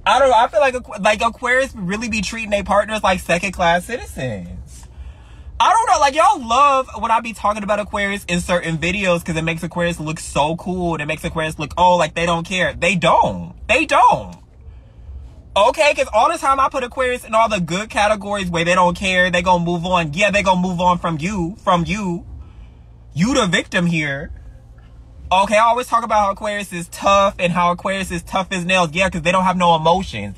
I don't know. I feel like Aquarius really be treating their partners like second-class citizens. I don't know. Like, y'all love when I be talking about Aquarius in certain videos because it makes Aquarius look so cool. It makes Aquarius look, like they don't care. They don't. Okay, because all the time I put Aquarius in all the good categories where they don't care, they gonna move on. Yeah, they gonna move on from you. You the victim here. Okay, I always talk about how Aquarius is tough and how Aquarius is tough as nails. Yeah, because they don't have no emotions.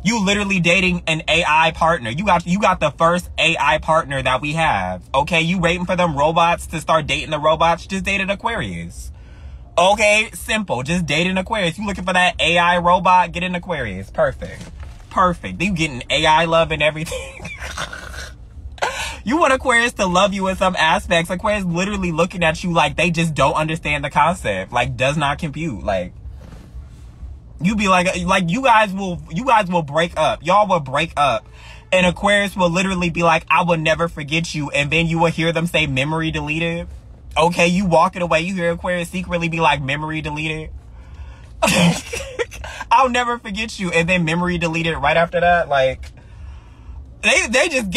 You literally dating an AI partner. You got the first AI partner that we have. Okay, you waiting for them robots to start dating the robots? Just date an Aquarius. Okay, simple. Just date an Aquarius. You looking for that AI robot? Get an Aquarius. Perfect. You getting AI love and everything. You want Aquarius to love you in some aspects. Aquarius literally looking at you like they just don't understand the concept. Like, does not compute. Like, you be like you guys will break up. Y'all will break up. And Aquarius will literally be like, I will never forget you. And then you will hear them say memory deleted. Okay, you walking away, you hear Aquarius secretly be like, memory deleted. I'll never forget you. And then memory deleted right after that. Like, They just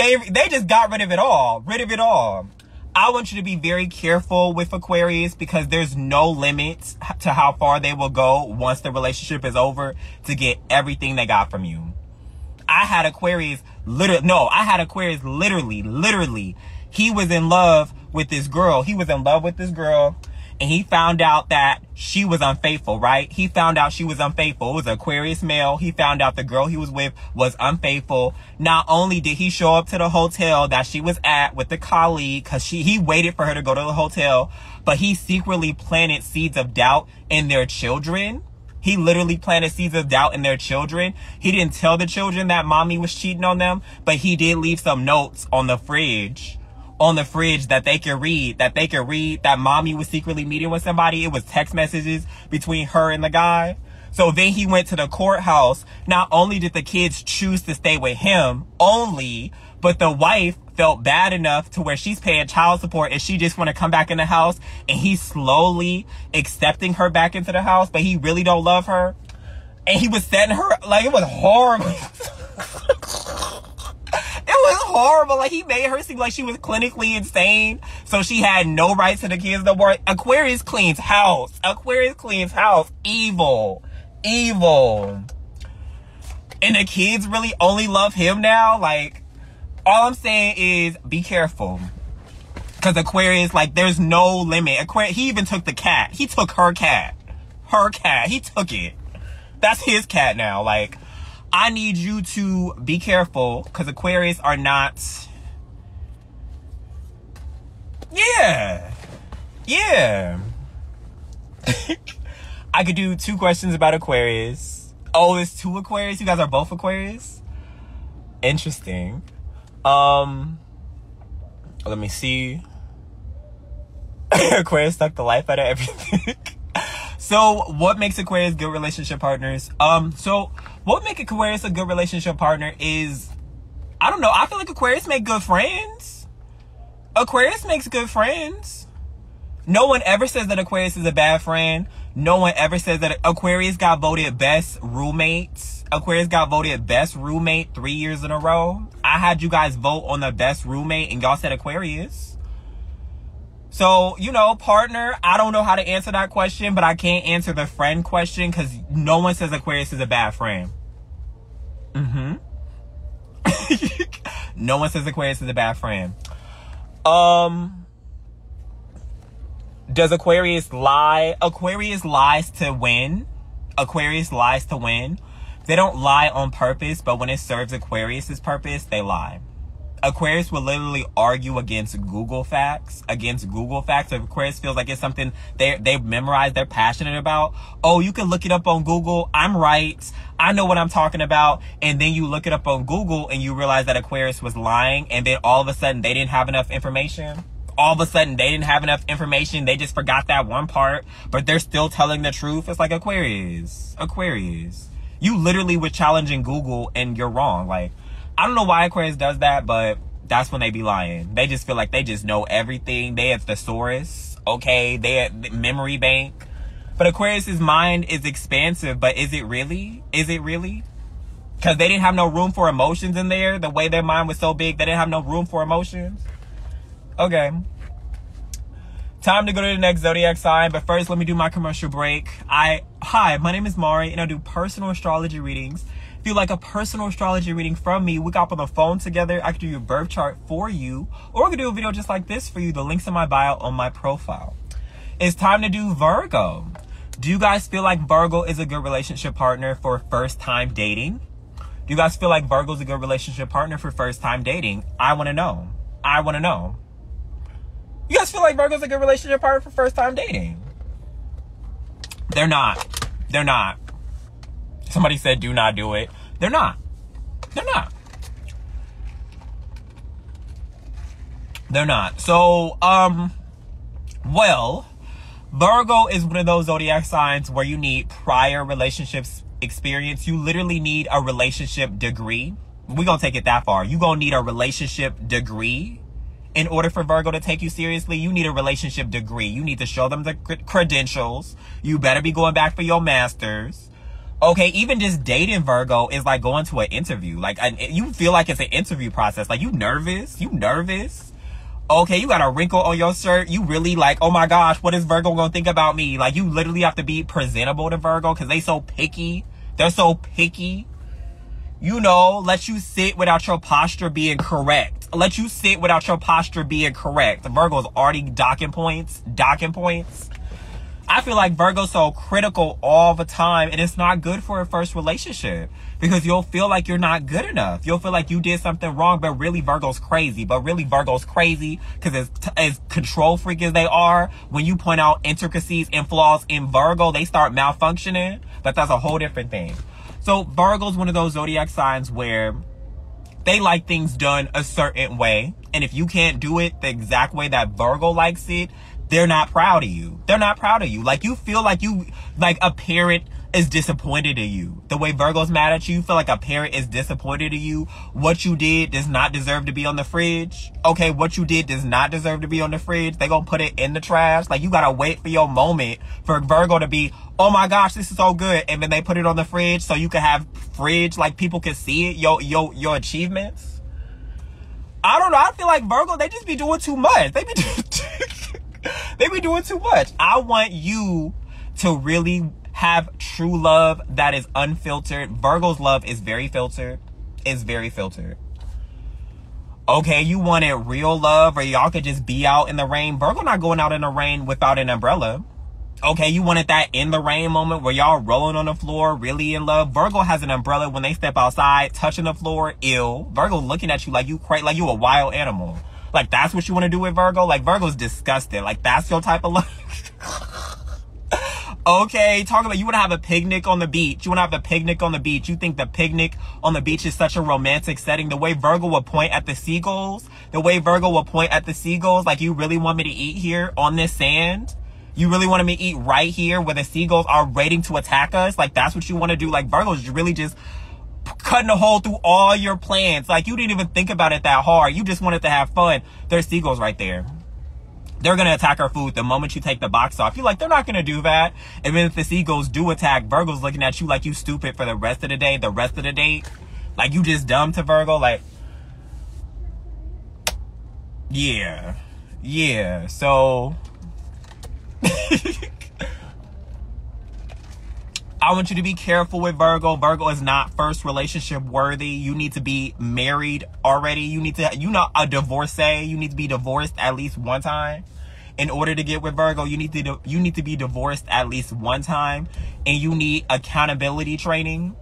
got rid of it all. Rid of it all. I want you to be very careful with Aquarius because there's no limits to how far they will go once the relationship is over to get everything they got from you. I had Aquarius literally. He was in love with this girl. And he found out that she was unfaithful, right? He found out she was unfaithful. It was an Aquarius male. He found out the girl he was with was unfaithful. Not only did he show up to the hotel that she was at with the colleague, because he waited for her to go to the hotel, but he secretly planted seeds of doubt in their children. He literally planted seeds of doubt in their children. He didn't tell the children that mommy was cheating on them, but he did leave some notes on the fridge that they could read, that mommy was secretly meeting with somebody. It was text messages between her and the guy. So then he went to the courthouse. Not only did the kids choose to stay with him but the wife felt bad enough to where she's paying child support and she just want to come back in the house, and he's slowly accepting her back into the house, but he really don't love her. And he was setting her, like, it was horrible. It was horrible. Like, he made her seem like she was clinically insane, so she had no rights to the kids no more. Aquarius cleans house. Evil. And the kids really only love him now. Like, all I'm saying is be careful. Because Aquarius, like, there's no limit. Aquarius, he even took the cat. He took her cat. He took it. That's his cat now. Like, I need you to be careful because Aquarius are not. Yeah. I could do 2 questions about Aquarius. Oh, it's 2 Aquarius? You guys are both Aquarius? Interesting. Let me see. Aquarius sucked the life out of everything. So what makes Aquarius good relationship partners? So what makes Aquarius a good relationship partner is, I don't know. I feel like Aquarius make good friends. Aquarius makes good friends. No one ever says that Aquarius is a bad friend. No one ever says that Aquarius got voted best roommates. Aquarius got voted best roommate 3 years in a row. I had you guys vote on the best roommate and y'all said Aquarius. So, you know, partner, I don't know how to answer that question, but I can't answer the friend question because no one says Aquarius is a bad friend. No one says Aquarius is a bad friend. Does Aquarius lie? Aquarius lies to win. Aquarius lies to win. They don't lie on purpose, but when it serves Aquarius's purpose, they lie. Aquarius will literally argue against Google facts. If Aquarius feels like it's something they've memorized, they're passionate about. Oh, you can look it up on Google. I'm right. I know what I'm talking about. And then you look it up on Google and you realize that Aquarius was lying. And then all of a sudden they didn't have enough information. They just forgot that one part, but they're still telling the truth. It's like Aquarius. You literally were challenging Google and you're wrong. Like, I don't know why Aquarius does that, but that's when they be lying. They just feel like they just know everything. They have thesaurus, okay? They have the memory bank. But Aquarius's mind is expansive, but is it really? Because they didn't have no room for emotions in there. The way their mind was so big, they didn't have no room for emotions. Okay. Time to go to the next zodiac sign, but first let me do my commercial break. Hi, my name is Mari, and I do personal astrology readings. If you like a personal astrology reading from me, we got on the phone together. I could do your birth chart for you, or I could do a video just like this for you. The link's in my bio on my profile. It's time to do Virgo. Do you guys feel like Virgo is a good relationship partner for first-time dating? Do you guys feel like Virgo is a good relationship partner for first-time dating? I want to know. You guys feel like Virgo's a good relationship partner for first-time dating? They're not. Somebody said do not do it. They're not. So, well, Virgo is one of those zodiac signs where you need prior relationships experience. You literally need a relationship degree. We're going to take it that far. You're going to need a relationship degree. In order for Virgo to take you seriously, you need a relationship degree. You need to show them the credentials. You better be going back for your master's. Okay, even just dating Virgo is like going to an interview. Like, you feel like it's an interview process. Like, you nervous? You nervous? Okay, you got a wrinkle on your shirt. You really like, oh my gosh, what is Virgo gonna think about me? Like, you literally have to be presentable to Virgo because they so picky. They're so picky. You know, let you sit without your posture being correct. Let you sit without your posture being correct. Virgo's already docking points. I feel like Virgo's so critical all the time, and it's not good for a first relationship because you'll feel like you're not good enough. You'll feel like you did something wrong, but really Virgo's crazy. Because as control freak as they are, when you point out intricacies and flaws in Virgo, they start malfunctioning. But that's a whole different thing. So Virgo's one of those zodiac signs where they like things done a certain way. And if you can't do it the exact way that Virgo likes it, they're not proud of you. They're not proud of you. Like, you feel like a parent is disappointed in you. The way Virgo's mad at you, feel like a parent is disappointed in you. What you did does not deserve to be on the fridge. Okay, what you did does not deserve to be on the fridge. They gonna put it in the trash. Like, you gotta wait for your moment for Virgo to be, oh my gosh, this is so good. And then they put it on the fridge so you can have fridge, like people can see it, your achievements. I don't know. I feel like Virgo, they just be doing too much. They be doing too much. I want you to really have true love that is unfiltered. Virgo's love is very filtered. It's very filtered. Okay, you wanted real love where y'all could just be out in the rain. Virgo not going out in the rain without an umbrella. Okay, you wanted that in the rain moment where y'all rolling on the floor, really in love. Virgo has an umbrella when they step outside, touching the floor, ill. Virgo looking at you like you crazy, like you a wild animal. Like, that's what you want to do with Virgo? Like, Virgo's disgusting. Like, that's your type of love. Okay, talk about you want to have a picnic on the beach. You want to have a picnic on the beach. You think the picnic on the beach is such a romantic setting. The way Virgo will point at the seagulls. Like, you really want me to eat here on this sand? You really want me to eat right here where the seagulls are waiting to attack us? Like, that's what you want to do? Like, Virgo's really just cutting a hole through all your plans. Like, you didn't even think about it that hard. You just wanted to have fun. There's seagulls right there. They're going to attack our food the moment you take the box off. You're like, they're not going to do that. And then if the seagulls do attack, Virgo's looking at you like you stupid for the rest of the day, the rest of the date. Like, you just dumb to Virgo. Like, yeah. So I want you to be careful with Virgo. Virgo is not first relationship worthy. You need to be married already. You need to, a divorcee. You need to be divorced at least one time. In order to get with Virgo, you need to be divorced at least one time. And you need accountability training.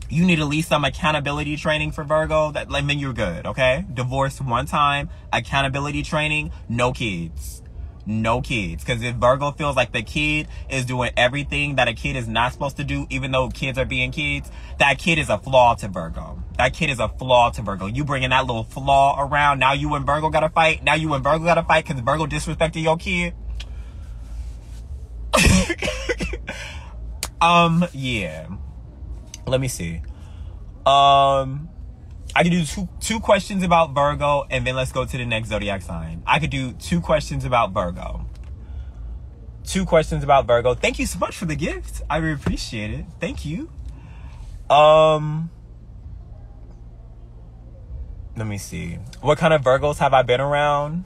You need at least some accountability training for Virgo. Then you're good, okay? Divorce one time, accountability training, no kids. No kids. Because if Virgo feels like the kid is doing everything that a kid is not supposed to do, even though kids are being kids, that kid is a flaw to Virgo. You bringing that little flaw around. Now you and Virgo got to fight. Because Virgo disrespected your kid. Yeah. Let me see. I could do two questions about Virgo, and then let's go to the next zodiac sign. I could do 2 questions about Virgo. 2 questions about Virgo. Thank you so much for the gift. I really appreciate it. Thank you. Let me see. What kind of Virgos have I been around?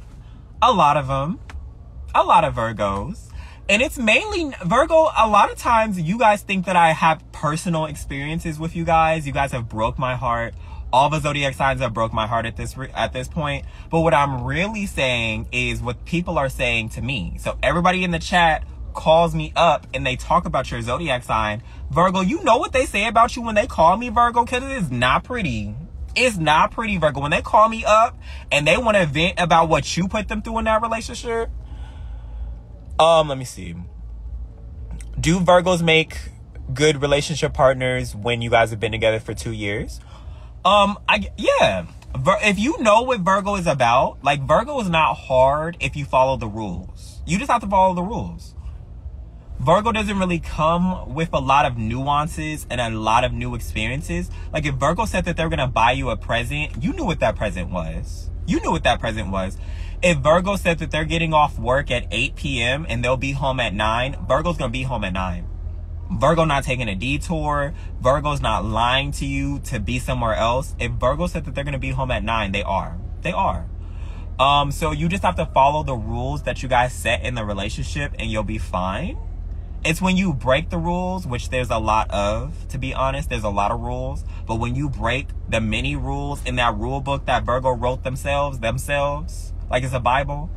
A lot of them. A lot of Virgos. And it's mainly Virgo. A lot of times you guys think that I have personal experiences with you guys. You guys have broke my heart. All the zodiac signs have broke my heart at this point. But what I'm really saying is what people are saying to me. So everybody in the chat calls me up and they talk about your zodiac sign. Virgo, you know what they say about you when they call me Virgo? Because it is not pretty. It's not pretty, Virgo. When they call me up and they want to vent about what you put them through in that relationship. Let me see. Do Virgos make good relationship partners when you guys have been together for 2 years? Yeah. If you know what Virgo is about, like, Virgo is not hard if you follow the rules. You just have to follow the rules. Virgo doesn't really come with a lot of nuances and a lot of new experiences. Like, if Virgo said that they're going to buy you a present, you knew what that present was. If Virgo said that they're getting off work at 8 p.m. and they'll be home at 9, Virgo's going to be home at 9. Virgo not taking a detour. Virgo's not lying to you to be somewhere else. If Virgo said that they're going to be home at 9, they are. They are. So you just have to follow the rules that you guys set in the relationship and you'll be fine. It's when you break the rules, which there's a lot of, to be honest, there's a lot of rules. But when you break the many rules in that rule book that Virgo wrote themselves, like it's a Bible,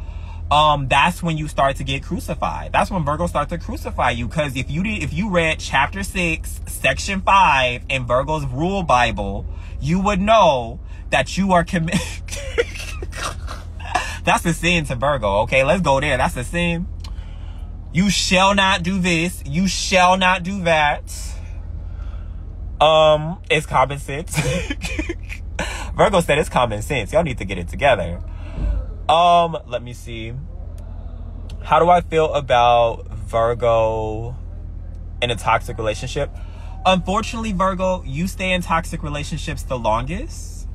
that's when you start to get crucified. That's when Virgo starts to crucify you. Because if you read chapter 6, section 5 in Virgo's rule Bible, you would know that you are committed. That's a sin to Virgo. Okay, let's go there. That's a sin. You shall not do this. You shall not do that. It's common sense. Virgo said it's common sense. Y'all need to get it together. Let me see. How do I feel about Virgo in a toxic relationship? Unfortunately, Virgo, you stay in toxic relationships the longest.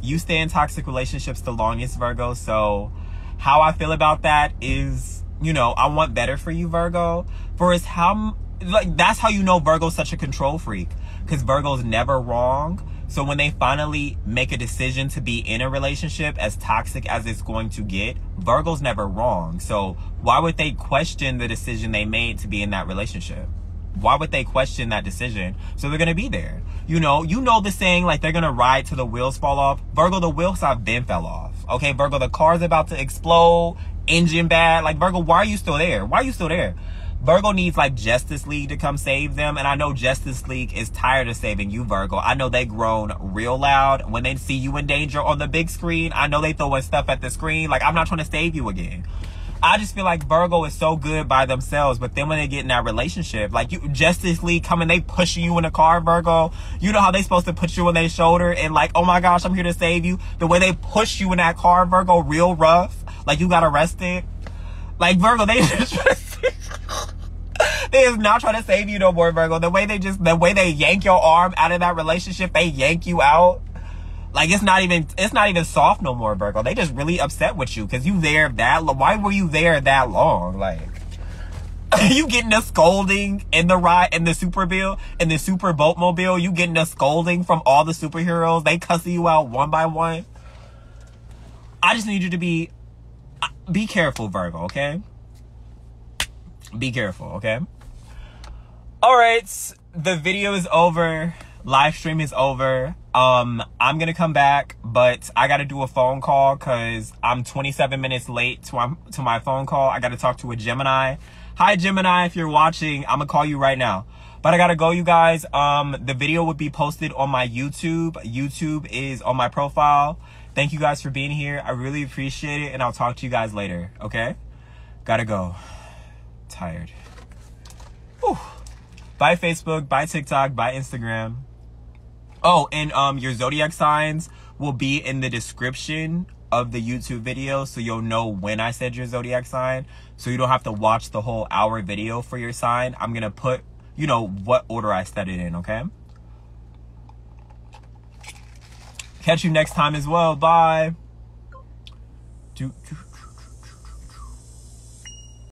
You stay in toxic relationships the longest, Virgo. So how I feel about that is, you know, I want better for you, Virgo. That's how you know Virgo's such a control freak. Because Virgo's never wrong. So when they finally make a decision to be in a relationship, as toxic as it's going to get, Virgo's never wrong. So why would they question the decision they made to be in that relationship? Why would they question that decision? So they're going to be there. You know the saying, like, they're going to ride till the wheels fall off. Virgo, the wheels have been fell off. Okay, Virgo, the car's about to explode, engine bad. Like, Virgo, why are you still there? Why are you still there? Virgo needs, like, Justice League to come save them. And I know Justice League is tired of saving you, Virgo. I know they groan real loud when they see you in danger on the big screen. I know they throwing stuff at the screen. Like, I'm not trying to save you again. I just feel like Virgo is so good by themselves. But then when they get in that relationship, like, Justice League coming, they pushing you in the car, Virgo. You know how they supposed to put you on their shoulder and, like, oh my gosh, I'm here to save you. The way they push you in that car, Virgo, real rough. Like, you got arrested. Like, Virgo, they just... They is not trying to save you no more, Virgo. The way they yank your arm out of that relationship, they yank you out. Like, it's not even soft no more, Virgo. They just really upset with you because you there that long. Why were you there that long? Like, you getting a scolding in the ride, in the super boatmobile. You getting a scolding from all the superheroes. They cussing you out one by one. I just need you to be careful, Virgo, okay? Be careful, okay? All right, the video is over. Live stream is over. I'm gonna come back, but I gotta do a phone call because I'm 27 minutes late to my phone call. I gotta talk to a Gemini. Hi, Gemini, if you're watching, I'm gonna call you right now. But I gotta go, you guys. The video would be posted on my YouTube. YouTube is on my profile. Thank you guys for being here. I really appreciate it, and I'll talk to you guys later, okay? Gotta go. Tired. Whew. Bye Facebook, bye TikTok, bye Instagram. Oh, and your zodiac signs will be in the description of the YouTube video, so you'll know when I said your zodiac sign, so you don't have to watch the whole hour video for your sign. I'm gonna put, you know, what order I said it in, okay? Catch you next time as well. Bye.